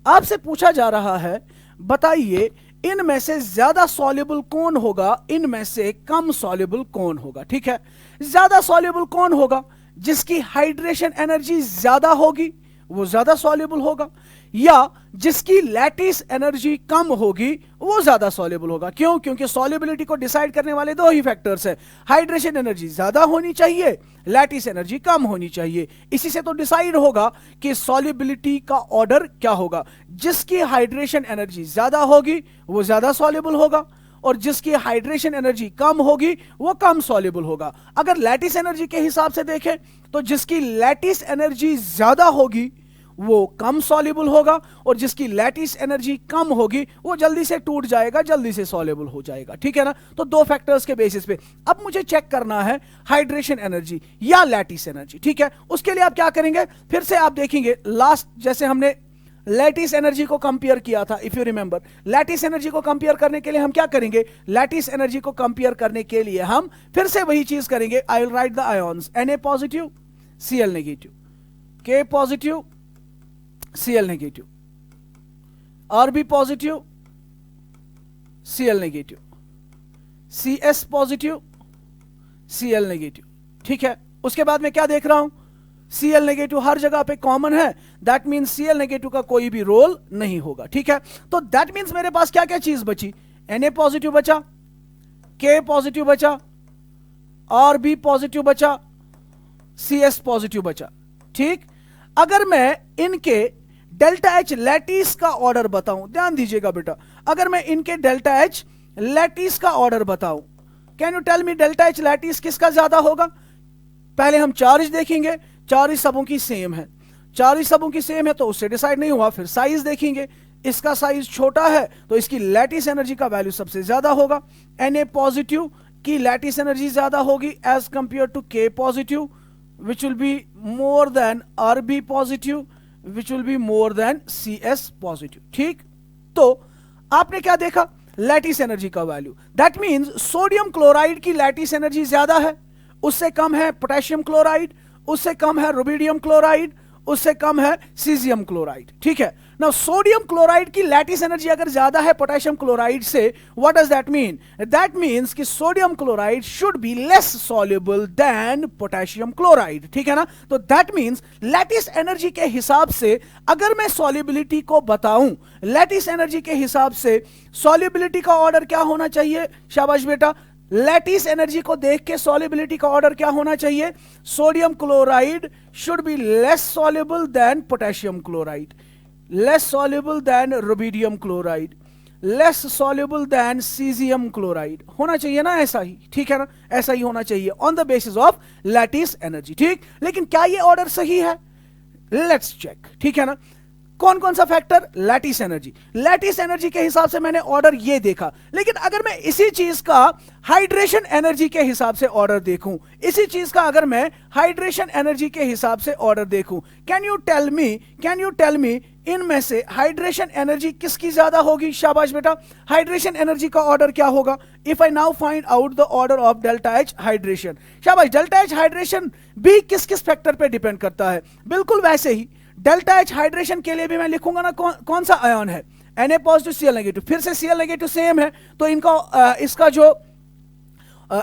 आपसे पूछा जा रहा है बताइए इनमें से ज्यादा सॉल्युबल कौन होगा, इनमें से कम सॉल्युबल कौन होगा, ठीक है। ज्यादा सॉल्युबल कौन होगा, जिसकी हाइड्रेशन एनर्जी ज्यादा होगी वो ज्यादा सॉल्युबल होगा, या जिसकी लैटिस एनर्जी कम होगी वो ज्यादा सॉल्युबल होगा। क्यों? क्योंकि सॉल्युबिलिटी को डिसाइड करने वाले दो ही फैक्टर्स है, हाइड्रेशन एनर्जी ज्यादा होनी चाहिए, लैटिस एनर्जी कम होनी चाहिए। इसी से तो डिसाइड होगा कि सॉल्युबिलिटी का ऑर्डर क्या होगा। जिसकी हाइड्रेशन एनर्जी ज्यादा होगी वो ज्यादा सॉल्युबल होगा, और जिसकी हाइड्रेशन एनर्जी कम होगी वो कम सॉल्युबल होगा। अगर लैटिस एनर्जी के हिसाब से देखें तो जिसकी लैटिस एनर्जी ज्यादा होगी वो कम सॉल्युबल होगा और जिसकी लैटिस एनर्जी कम होगी वो जल्दी से टूट जाएगा, जल्दी से सॉल्युबल हो जाएगा। ठीक है ना? तो दो फैक्टर्स के बेसिस पे अब मुझे चेक करना है हाइड्रेशन एनर्जी या लैटिस एनर्जी। ठीक है, उसके लिए आप क्या करेंगे, फिर से आप देखेंगे लास्ट जैसे हमने लैटिस एनर्जी को कंपेयर किया था, if you remember, lattice energy को कंपेयर करने के लिए हम क्या करेंगे, लैटिस एनर्जी को कंपेयर करने के लिए हम फिर से वही चीज करेंगे। आई will right the ions Na positive Cl negative, K positive Cl negative, Rb positive Cl negative, Cs positive Cl negative. ठीक है, उसके बाद मैं क्या देख रहा हूं, Cl नेगेटिव हर जगह पे कॉमन है, दैट मीन्स Cl नेगेटिव का कोई भी रोल नहीं होगा। ठीक है, तो दैट मीन्स मेरे पास क्या क्या चीज बची, Na पॉजिटिव बचा, K पॉजिटिव बचा, Rb पॉजिटिव बचा, Cs पॉजिटिव बचा। ठीक, अगर मैं इनके डेल्टा H लैटिस का ऑर्डर बताऊं, ध्यान दीजिएगा बेटा, अगर मैं इनके डेल्टा H लैटिस का ऑर्डर बताऊं, can you tell me delta H lattice किसका ज्यादा होगा। पहले हम चार्ज देखेंगे, चार्ज सबों की सेम है, चार्ज सबों की सेम है तो उससे डिसाइड नहीं हुआ, फिर साइज देखेंगे, इसका साइज छोटा है तो इसकी लैटिस एनर्जी का वैल्यू सबसे ज्यादा होगा। Na पॉजिटिव की लैटिस एनर्जी ज्यादा होगी as compared to K positive which will be more than Rb positive which will be more than Cs positive। ठीक, तो आपने क्या देखा, लैटिस एनर्जी का value, that means sodium chloride की लैटिस एनर्जी ज्यादा है, उससे कम है पोटेशियम क्लोराइड, उससे कम है रुबिडियम क्लोराइड, उससे कम है सीजियम क्लोराइड। ठीक है, नाउ सोडियम क्लोराइड की लैटिस एनर्जी अगर ज्यादा है पोटेशियम क्लोराइड से, what does that mean, that means कि sodium chloride should be less soluble than potassium chloride. ठीक है ना, तो दैट मीन्स लैटिस एनर्जी के हिसाब से अगर मैं सॉल्युबिलिटी को बताऊं, लैटिस एनर्जी के हिसाब से सॉल्युबिलिटी का ऑर्डर क्या होना चाहिए, शाबाश बेटा, लैटिस एनर्जी को देख के सॉल्युबिलिटी का ऑर्डर क्या होना चाहिए, sodium chloride should be less soluble than potassium chloride, less soluble than rubidium chloride, less soluble than caesium chloride, होना चाहिए ना ऐसा ही। ठीक है ना, ऐसा ही होना चाहिए on the basis of lattice energy. ठीक, लेकिन क्या ये ऑर्डर सही है, लेट्स चेक। ठीक है ना, कौन कौन सा factor, lattice energy, lattice energy के हिसाब से मैंने ऑर्डर ये देखा, लेकिन अगर मैं इसी चीज का हाइड्रेशन एनर्जी के हिसाब से ऑर्डर देखूं, इसी चीज का अगर मैं हाइड्रेशन एनर्जी के हिसाब से ऑर्डर देखूं, कैन यू टेल मी इनमें से हाइड्रेशन एनर्जी किसकी ज्यादा होगी, शाबाश बेटा, हाइड्रेशन एनर्जी का ऑर्डर क्या होगा, if I now find out the order of delta H hydration, शाबाश, डेल्टा H हाइड्रेशन भी किस किस फैक्टर पे डिपेंड करता है, बिल्कुल वैसे ही डेल्टा H हाइड्रेशन के लिए भी मैं लिखूंगा ना कौन सा आयन है, Na पॉजिटिव Cl नेगेटिव, फिर से Cl नेगेटिव सेम है तो इनका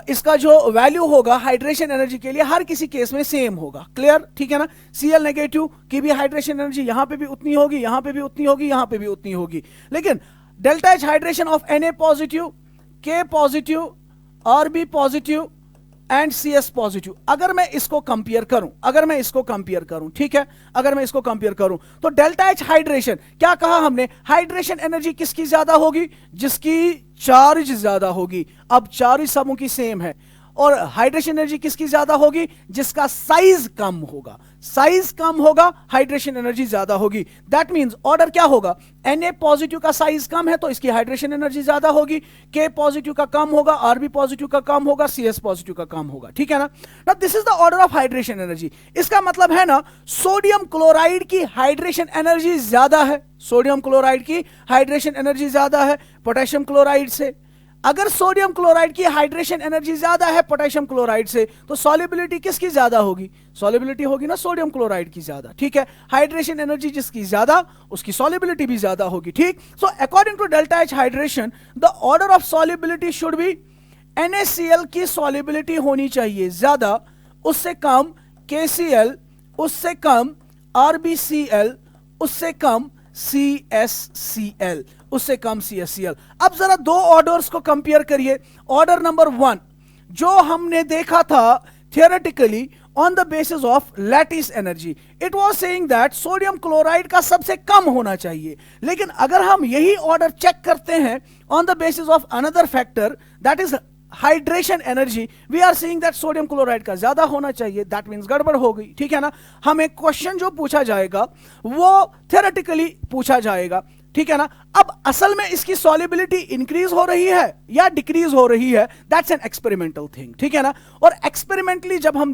इसका जो वैल्यू होगा हाइड्रेशन एनर्जी के लिए हर किसी केस में सेम होगा। क्लियर, ठीक है ना, Cl नेगेटिव की भी हाइड्रेशन एनर्जी यहां पे भी उतनी होगी, यहां पे भी उतनी होगी, यहां पे भी उतनी होगी, लेकिन delta H hydration of Na positive, K positive, Rb positive and Cs positive, अगर मैं इसको कंपेयर करूं, ठीक है, अगर मैं इसको कंपेयर करूं तो डेल्टा H हाइड्रेशन, क्या कहा हमने, हाइड्रेशन एनर्जी किसकी ज्यादा होगी, जिसकी चार्ज ज्यादा होगी। अब चार्ज समूह की सेम है, और हाइड्रेशन एनर्जी किसकी ज्यादा होगी, जिसका साइज कम होगा, साइज कम होगा, हाइड्रेशन एनर्जी ज्यादा होगी। दैट मींस ऑर्डर क्या होगा, Na पॉजिटिव का साइज कम है तो इसकी हाइड्रेशन एनर्जी ज्यादा होगी, K पॉजिटिव का कम होगा, Rb पॉजिटिव का कम होगा, Cs पॉजिटिव का कम होगा। ठीक है ना, now this is the order of hydration energy. इसका मतलब है ना, सोडियम क्लोराइड की हाइड्रेशन एनर्जी ज्यादा है, सोडियम क्लोराइड की हाइड्रेशन एनर्जी ज्यादा है पोटेशियम क्लोराइड से। अगर सोडियम क्लोराइड की हाइड्रेशन एनर्जी ज्यादा है पोटेशियम क्लोराइड से, तो सॉल्युबिलिटी किसकी ज्यादा होगी, सॉल्युबिलिटी होगी ना सोडियम क्लोराइड की ज्यादा। ठीक है, हाइड्रेशन एनर्जी जिसकी ज्यादा उसकी सॉल्युबिलिटी भी ज्यादा होगी। ठीक, so according to delta H hydration the order of solubility should be, NaCl की सॉल्युबिलिटी होनी चाहिए ज्यादा, उससे कम KCl, उससे कम RbCl, उससे कम CsCl, उससे कम CsCl। अब जरा दो ऑर्डर्स को कंपेयर करिए। ऑर्डर नंबर 1 जो हमने देखा था theoretically, on the basis of lattice energy. It was saying that sodium chloride का सबसे कम होना चाहिए, लेकिन अगर हम यही ऑर्डर चेक करते हैं on the basis of another factor that is hydration energy, we are seeing that sodium chloride का ज्यादा होना चाहिए। दैट मींस गड़बड़ हो गई, ठीक है ना। हमें क्वेश्चन जो पूछा जाएगा वो थ्योरेटिकली पूछा जाएगा, ठीक है ना। अब असल में इसकी सॉल्युबिलिटी इंक्रीज हो रही है या डिक्रीज हो रही है, दैट्स एन एक्सपेरिमेंटल थिंग, ठीक है ना। और एक्सपेरिमेंटली जब हम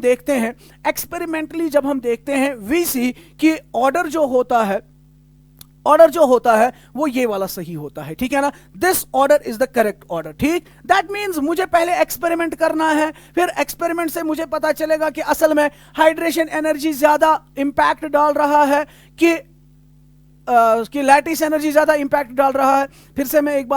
देखते हैं वी सी कि ऑर्डर जो होता है वो ये वाला सही होता है, ठीक है ना। This order is the correct order, ठीक। दैट मींस मुझे पहले एक्सपेरिमेंट करना है, फिर एक्सपेरिमेंट से मुझे पता चलेगा कि असल में हाइड्रेशन एनर्जी ज्यादा इंपैक्ट डाल रहा है कि लैटिस एनर्जी ज्यादा इंपैक्ट डाल रहा है। फिर से मैं एक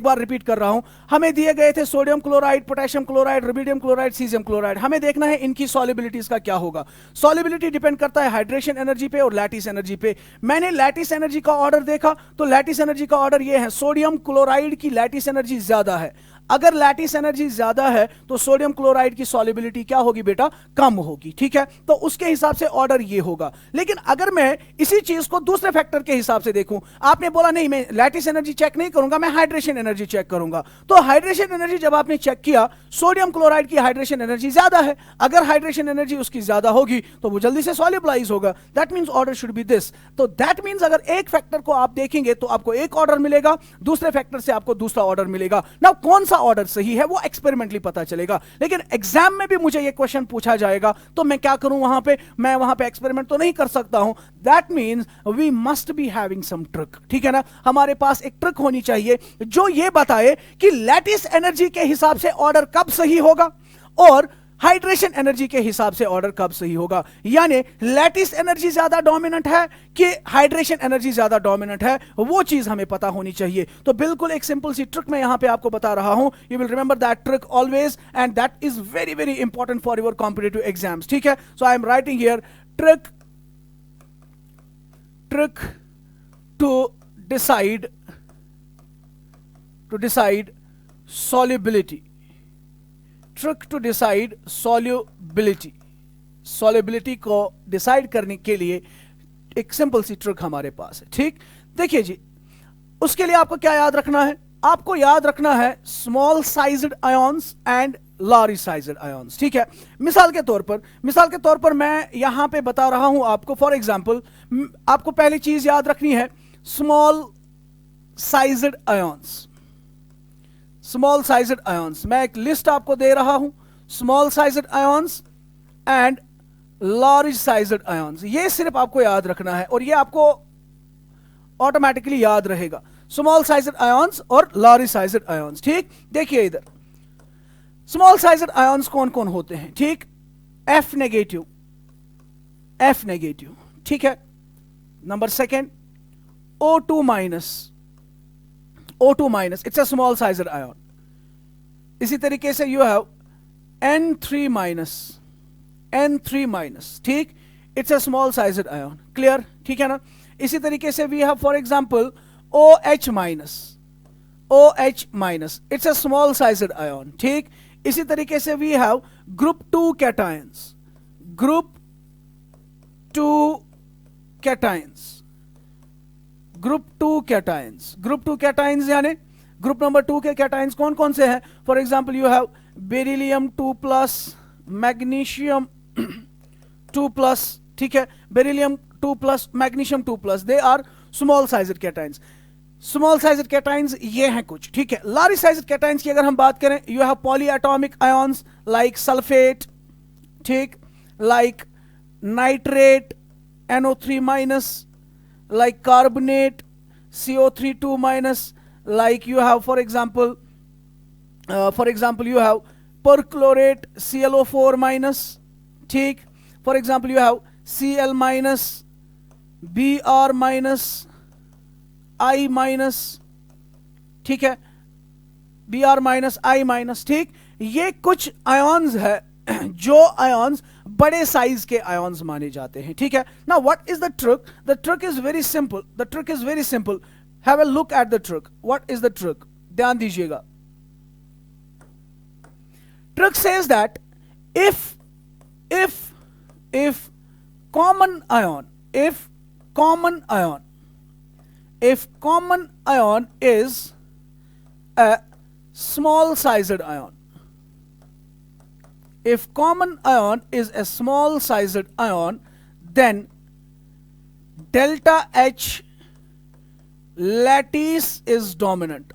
बार रिपीट कर रहा हूं, हमें दिए गए थे sodium chloride, potassium chloride, rubidium chloride, caesium chloride. हमें देखना है इनकी सॉल्युबिलिटीज का क्या होगा। सॉल्युबिलिटी डिपेंड करता है हाइड्रेशन एनर्जी पे और लैटिस एनर्जी पे। मैंने लैटिस एनर्जी का ऑर्डर देखा तो लैटिस एनर्जी का ऑर्डर ये है, सोडियम क्लोराइड की लैटिस एनर्जी ज्यादा है। अगर लैटिस एनर्जी ज्यादा है तो सोडियम क्लोराइड की सॉल्युबिलिटी क्या होगी बेटा, कम होगी, ठीक है। तो उसके हिसाब से ऑर्डर ये होगा। लेकिन अगर मैं इसी चीज को दूसरे फैक्टर के हिसाब से देखूं, आपने बोला नहीं मैं लैटिस एनर्जी चेक नहीं करूंगा, मैं हाइड्रेशन एनर्जी चेक करूंगा। तो हाइड्रेशन एनर्जी जब आपने चेक किया, सोडियम क्लोराइड की हाइड्रेशन एनर्जी ज्यादा है। अगर हाइड्रेशन एनर्जी उसकी ज्यादा होगी तो वो जल्दी से सॉल्युबलाइज होगा। That means order should be this. तो दैट मींस अगर एक फैक्टर को आप देखेंगे तो आपको एक ऑर्डर मिलेगा, दूसरे फैक्टर से आपको दूसरा ऑर्डर मिलेगा। नाउ कौन सा ऑर्डर सही है वो एक्सपेरिमेंटली पता चलेगा। लेकिन एग्जाम में भी मुझे ये क्वेश्चन पूछा जाएगा तो मैं क्या करूं वहां पे, मैं वहां पे एक्सपेरिमेंट तो नहीं कर सकता हूं। That means we must be having some trick, ठीक है ना। हमारे पास एक ट्रिक होनी चाहिए जो ये बताए कि लैटिस एनर्जी के हिसाब से ऑर्डर कब सही होगा और हाइड्रेशन एनर्जी के हिसाब से ऑर्डर कब सही होगा। यानी लैटिस एनर्जी ज्यादा डोमिनेंट है कि हाइड्रेशन एनर्जी ज्यादा डोमिनेंट है, वो चीज हमें पता होनी चाहिए। तो बिल्कुल एक सिंपल सी ट्रिक मैं यहां पे आपको बता रहा हूं। You will remember that trick always and that is very very important for your competitive exams, ठीक है। So I am writing here trick to decide solubility. Trick to decide solubility को डिसाइड करने के लिए एक सिंपल सी trick हमारे पास है, ठीक। देखिए जी, उसके लिए आपको क्या याद रखना है, आपको याद रखना है small sized ions and large sized ions, ठीक है। मिसाल के तौर पर मैं यहां पे बता रहा हूं आपको, फॉर एग्जांपल आपको पहली चीज याद रखनी है small sized ions. Small sized ions, मैं एक लिस्ट आपको दे रहा हूं, small sized ions and large sized ions. ये सिर्फ आपको याद रखना है और ये आपको ऑटोमेटिकली याद रहेगा, स्मॉल साइज्ड आयंस और लार्ज साइज्ड आयंस, ठीक। देखिए इधर स्मॉल साइज्ड आयंस कौन कौन होते हैं, ठीक। F नेगेटिव, ठीक है। Number second O2 minus, it's a small sized ion. इसी तरीके से यू हैव N3 माइनस, ठीक, it's a small sized ion, clear, ठीक है ना। इसी तरीके से we have for example OH minus, it's a small sized ion, ठीक। इसी तरीके से we have group 2 cations, group two cations यानी ग्रुप नंबर 2 के कैटायंस कौन कौन से हैं, for example you have beryllium 2+, magnesium 2+, ठीक है, beryllium 2+, magnesium 2+, they are small sized cations. Small sized cations ये हैं कुछ, ठीक है। लार्ज साइज्ड कैटायंस की अगर हम बात करें, you have polyatomic ions like sulphate, ठीक, like nitrate NO3-, like carbonate CO3(2-), like you have for example you have perchlorate ClO4-, ठीक। for example you have Cl-, Br-, I-, ठीक है, Br-, I-, ठीक। ये कुछ आयंस है जो ions बड़े साइज के आयंस माने जाते हैं, ठीक है ना। What is the trick? The trick is very simple, have a look at the trick. What is the trick? ध्यान दीजिएगा। Trick says that if if common ion if common ion is a small sized ion, if common ion is a small sized ion, then delta H lattice is dominant,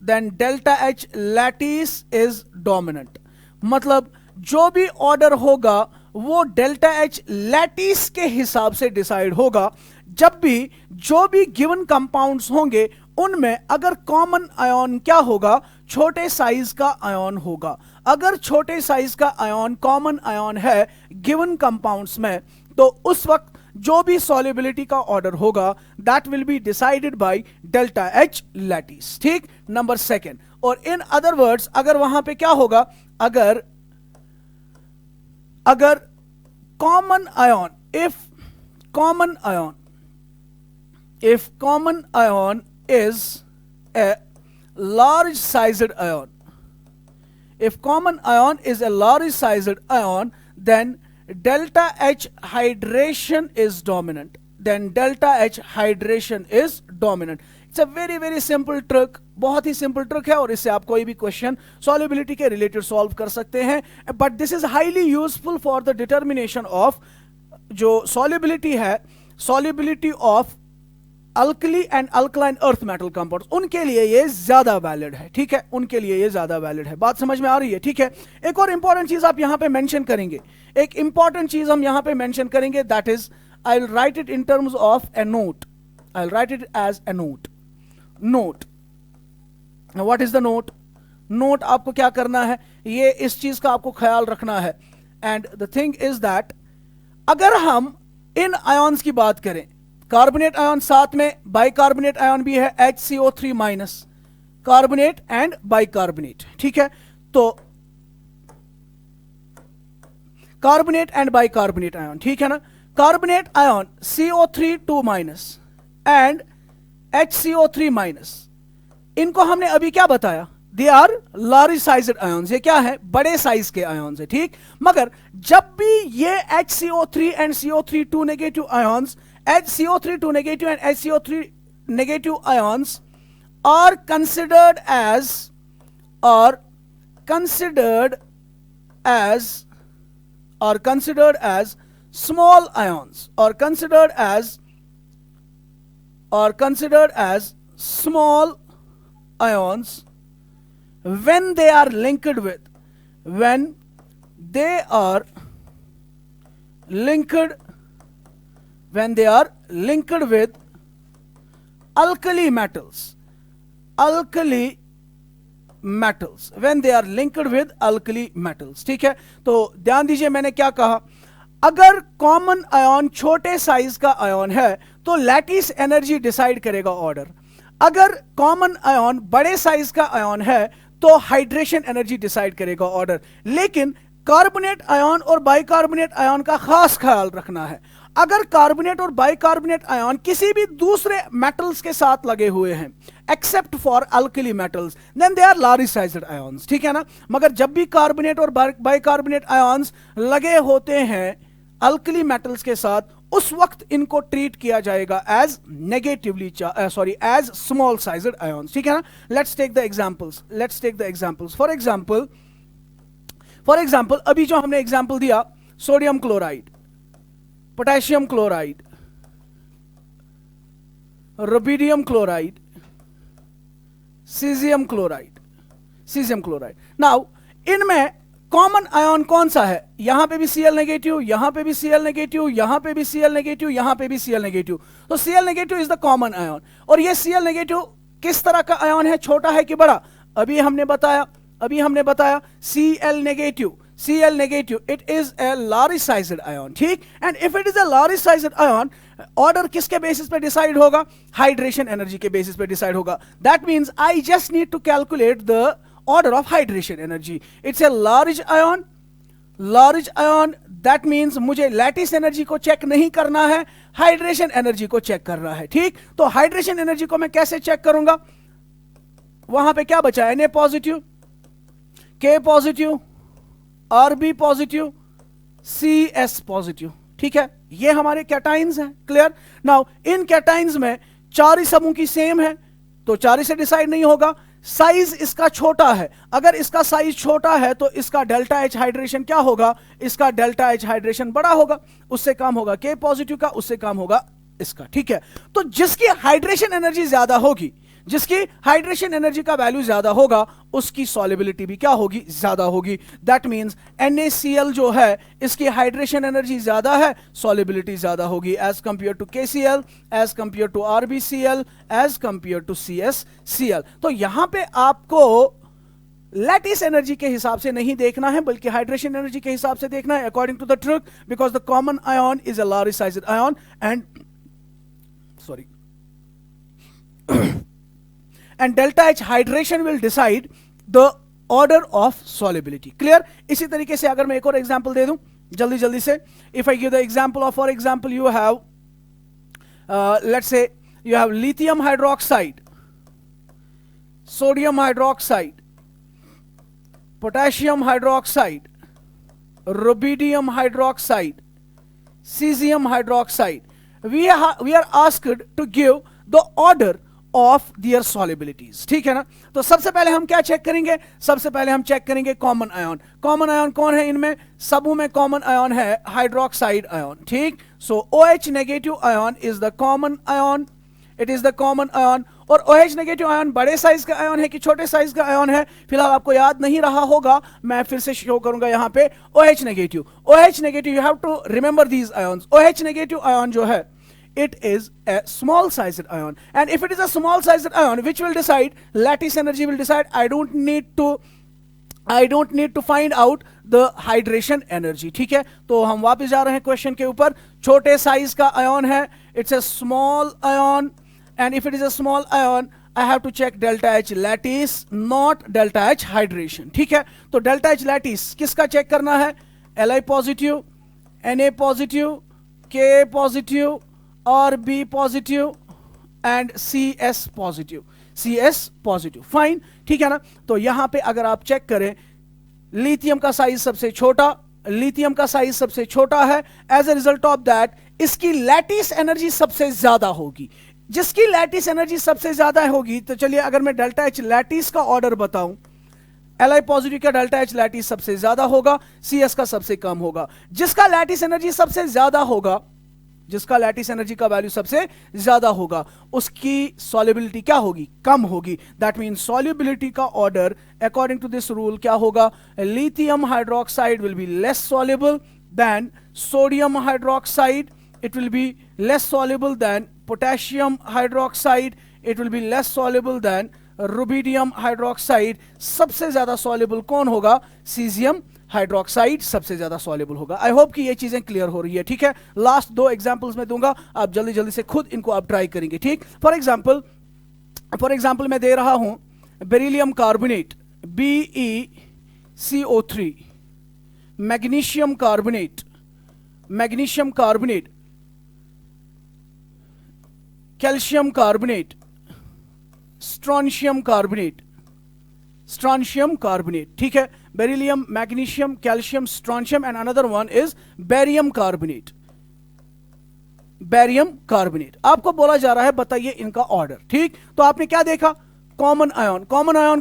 then delta H lattice is dominant. मतलब जो भी order होगा वो delta H lattice के हिसाब से decide होगा। जब भी जो भी गिवन कंपाउंड्स होंगे उनमें अगर कॉमन आयन क्या होगा, छोटे साइज का आयन होगा। अगर छोटे साइज का आयन कॉमन आयन है गिवन कंपाउंड्स में, तो उस वक्त जो भी सॉल्युबिलिटी का ऑर्डर होगा that will be decided by delta H lattice. ठीक, नंबर सेकेंड। और इन अदर वर्ड्स अगर वहां पे क्या होगा, अगर common ion if common ion is a large sized ion, if common ion is a large sized ion, then delta H hydration is dominant, then delta H hydration is dominant. It's a very very simple trick, बहुत ही simple trick है और इससे आप कोई भी question solubility के related solve कर सकते हैं। But this is highly useful for the determination of जो सॉल्युबिलिटी है, solubility of alkali and alkaline earth metal compounds, उनके लिए ये ज्यादा वैलिड है। ठीक है, उनके लिए ये ज्यादा वैलिड है। बात समझ में आ रही है? ठीक है, एक और इंपॉर्टेंट चीज आप यहां पे मेंशन करेंगे, एक इंपॉर्टेंट चीज हम यहां पे मेंशन करेंगे, that is I will write it in terms of a note, I will write it as a note. What is the note? Note आपको क्या करना है, ये इस चीज का आपको ख्याल रखना है। And the thing is that अगर हम इन आयन्स की बात करें, कार्बोनेट आयन साथ में बाइकार्बोनेट आयन भी है HCO3 minus, carbonate and bicarbonate. ठीक है, तो कार्बोनेट एंड बाइकार्बोनेट आयन, ठीक है ना। Carbonate ion CO3 2 minus and HCO3 minus, इनको हमने अभी क्या बताया, they are large sized ions, ये क्या है, बड़े साइज के आयन्स है। ठीक, मगर जब भी ये HCO3 and CO3 2 negative ions, HCO3 2 negative and HCO3 negative ions are considered as small ions, or considered as small ions when they are linked with alkali metals, when they are linked with alkali metals। ठीक है, तो ध्यान दीजिए मैंने क्या कहा, अगर common ion छोटे साइज का आयन है तो लैटिस एनर्जी डिसाइड करेगा ऑर्डर, अगर कॉमन आयन बड़े साइज का आयन है तो हाइड्रेशन एनर्जी डिसाइड करेगा ऑर्डर। लेकिन कार्बोनेट आयन और बाइकार्बोनेट आयन का खास ख्याल रखना है, अगर कार्बोनेट और बाइकार्बोनेट आयन किसी भी दूसरे मेटल्स के साथ लगे हुए हैं except for alkali metals, then they are large sized ions. ठीक है ना, मगर जब भी कार्बोनेट और बाइकार्बोनेट आयन्स लगे होते हैं अल्कली मेटल्स के साथ, उस वक्त इनको ट्रीट किया जाएगा as negatively as small sized ions. ठीक है ना, let's take the examples. For example अभी जो हमने एग्जाम्पल दिया, sodium chloride, potassium chloride, rubidium chloride, caesium chloride. Now इनमें कॉमन आयन कौन सा है, यहां पे भी Cl नेगेटिव, यहां पे भी Cl नेगेटिव, यहां पे भी Cl नेगेटिव, यहां पे भी Cl नेगेटिव। तो Cl negative is the common ion. और ये Cl नेगेटिव किस तरह का आयन है, छोटा है कि बड़ा? अभी हमने बताया Cl negative, it is a large sized ion। ठीक, and if it is a large sized ion, order किसके बेसिस पे डिसाइड होगा, हाइड्रेशन एनर्जी के बेसिस पे डिसाइड होगा। That means I just need to calculate the order of hydration energy. It's a large ion, that means मुझे lattice energy को check नहीं करना है, हाइड्रेशन एनर्जी को चेक करना है। ठीक, तो हाइड्रेशन एनर्जी को मैं कैसे चेक करूंगा, वहां पे क्या बचा, Na positive, K positive, Rb positive, CS positive, ठीक है, ये हमारे कैटाइंस हैं, क्लियर। नाउ इन कैटाइंस में 4 ही समूह की सेम है, तो 4 ही से डिसाइड नहीं होगा। साइज इसका छोटा है, अगर इसका साइज छोटा है तो इसका डेल्टा एच हाइड्रेशन क्या होगा, इसका डेल्टा एच हाइड्रेशन बड़ा होगा, उससे काम होगा K पॉजिटिव का, उससे काम होगा इसका, ठीक है। तो जिसकी हाइड्रेशन एनर्जी ज्यादा होगी, जिसकी हाइड्रेशन एनर्जी का वैल्यू ज्यादा होगा, उसकी सॉल्युबिलिटी भी क्या होगी, ज्यादा होगी। दैट मींस NaCl जो है इसकी हाइड्रेशन एनर्जी ज्यादा है, सॉल्युबिलिटी ज्यादा होगी as compared to KCl, as compared to RbCl, as compared to CsCl। तो यहां पे आपको लैटिस एनर्जी के हिसाब से नहीं देखना है, बल्कि हाइड्रेशन एनर्जी के हिसाब से देखना है, according to the trick, because the common ion is a polarised ion and sorry and delta H hydration will decide the order of solubility, clear। इसी तरीके से अगर मैं एक और एग्जांपल दे दूं जल्दी जल्दी से, if I give the example of, for example you have let's say you have lithium hydroxide, sodium hydroxide, potassium hydroxide, rubidium hydroxide, cesium hydroxide, we are asked to give the order of their solubilities, ठीक है ना। तो सबसे पहले हम क्या check करेंगे, सबसे पहले हम चेक करेंगे कॉमन आयन। कॉमन आयन कौन है इनमें, सबों में कॉमन आयन है हाइड्रोक्साइड आयन, ठीक। सो OH negative ion is the common ion, it is the common ion. और OH नेगेटिव आयन बड़े साइज का आयन है कि छोटे साइज का आयन है, फिलहाल आपको याद नहीं रहा होगा, मैं फिर से शो करूंगा यहां पे। OH negative, OH negative, you have to remember these ions. OH negative ion जो है, it is a small sized ion, and if it is a small sized ion, which will decide, lattice energy will decide, I don't need to find out the hydration energy, ठीक है। तो हम वापस जा रहे हैं क्वेश्चन के ऊपर। छोटे साइज का आयन है, it's a small ion, and if it is a small ion I have to check delta H lattice, not delta H hydration, ठीक है। तो delta H lattice किसका चेक करना है, Li positive, Na positive, Ka positive, और B positive and CS positive, CS positive, fine, ठीक है ना। तो यहां पे अगर आप चेक करें, लिथियम का साइज सबसे छोटा, लिथियम का साइज सबसे छोटा है, as a result of that इसकी लैटिस एनर्जी सबसे ज्यादा होगी। जिसकी लैटिस एनर्जी सबसे ज्यादा होगी, तो चलिए अगर मैं डेल्टा एच लैटिस का ऑर्डर बताऊं, Li पॉजिटिव का डेल्टा एच लैटिस सबसे ज्यादा होगा, CS का सबसे कम होगा। जिसका लैटिस एनर्जी सबसे ज्यादा होगा, जिसका लैटिस एनर्जी का वैल्यू सबसे ज्यादा होगा, उसकी सॉल्युबिलिटी क्या होगी, कम होगी। दैट मींस सॉल्युबिलिटी का order according to this rule क्या होगा, lithium hydroxide will be less soluble than sodium hydroxide, it will be less soluble than potassium hydroxide, it will be less soluble than rubidium hydroxide. सबसे ज्यादा soluble कौन होगा, caesium hydroxide सबसे ज्यादा soluble होगा। आई hope कि ये चीजें क्लियर हो रही है, ठीक है। लास्ट 2 एग्जांपल्स में दूंगा, आप जल्दी जल्दी से खुद इनको आप ट्राई करेंगे, ठीक। फॉर एग्जांपल मैं दे रहा हूं beryllium carbonate BeCO3, magnesium carbonate, calcium carbonate, strontium carbonate, ठीक है। Beryllium, magnesium, calcium, strontium and another one is barium carbonate. आपको बोला जा रहा है बताइए इनका ऑर्डर, ठीक। तो आपने क्या देखा, कॉमन आयन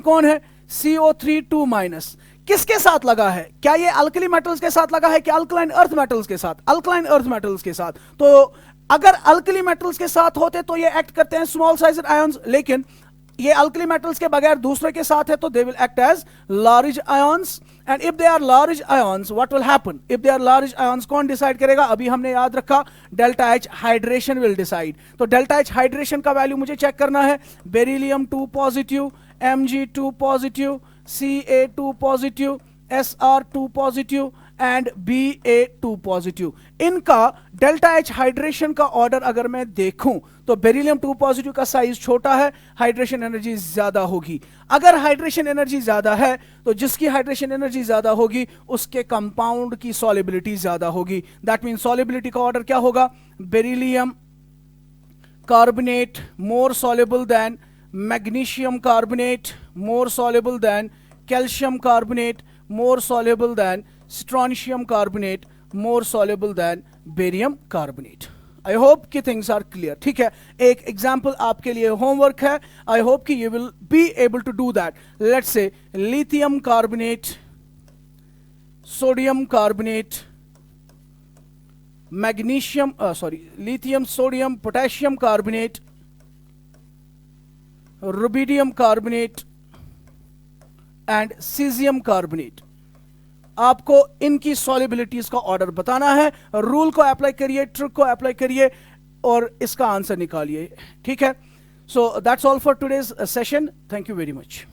कौन है, CO3 किसके साथ लगा है, क्या ये अल्कली मेटल्स के साथ लगा है कि अल्कलाइन अर्थ मेटल्स के साथ, अल्कलाइन अर्थ मेटल्स के साथ। तो अगर अल्कली मेटल्स के साथ होते तो ये एक्ट करते हैं स्मॉल साइज्ड आयंस, लेकिन ये अल्कली मेटल्स के बगैर दूसरे के साथ है तो they will act as large ions. And if they are large ions, what will happen, if they are large ions कौन डिसाइड करेगा, अभी हमने याद रखा delta H hydration will decide. तो डेल्टा एच हाइड्रेशन का वैल्यू मुझे चेक करना है, beryllium 2 positive, Mg2 positive, Ca2 positive, Sr2 positive and Ba2 positive. इनका डेल्टा एच हाइड्रेशन का ऑर्डर अगर मैं देखूं तो बेरिलियम 2 पॉजिटिव का साइज छोटा है, हाइड्रेशन एनर्जी ज्यादा होगी। अगर हाइड्रेशन एनर्जी ज्यादा है तो जिसकी हाइड्रेशन एनर्जी ज्यादा होगी उसके कंपाउंड की सॉल्युबिलिटी ज्यादा होगी। दैट मीन सॉल्युबिलिटी का ऑर्डर क्या होगा, beryllium carbonate more soluble than magnesium carbonate, more soluble than calcium carbonate, more soluble than strontium carbonate, more soluble than barium carbonate. I hope कि थिंग्स आर क्लियर. ठीक है, एक example आपके लिए homework है. आई होप कि you will be able to do that. Let's say lithium carbonate, sodium carbonate, magnesium lithium, sodium, potassium carbonate, rubidium carbonate and caesium carbonate. आपको इनकी सॉल्युबिलिटीज का ऑर्डर बताना है. रूल को अप्लाई करिए, ट्रिक को अप्लाई करिए और इसका आंसर निकालिए. ठीक है, so that's all for today's session. Thank you very much.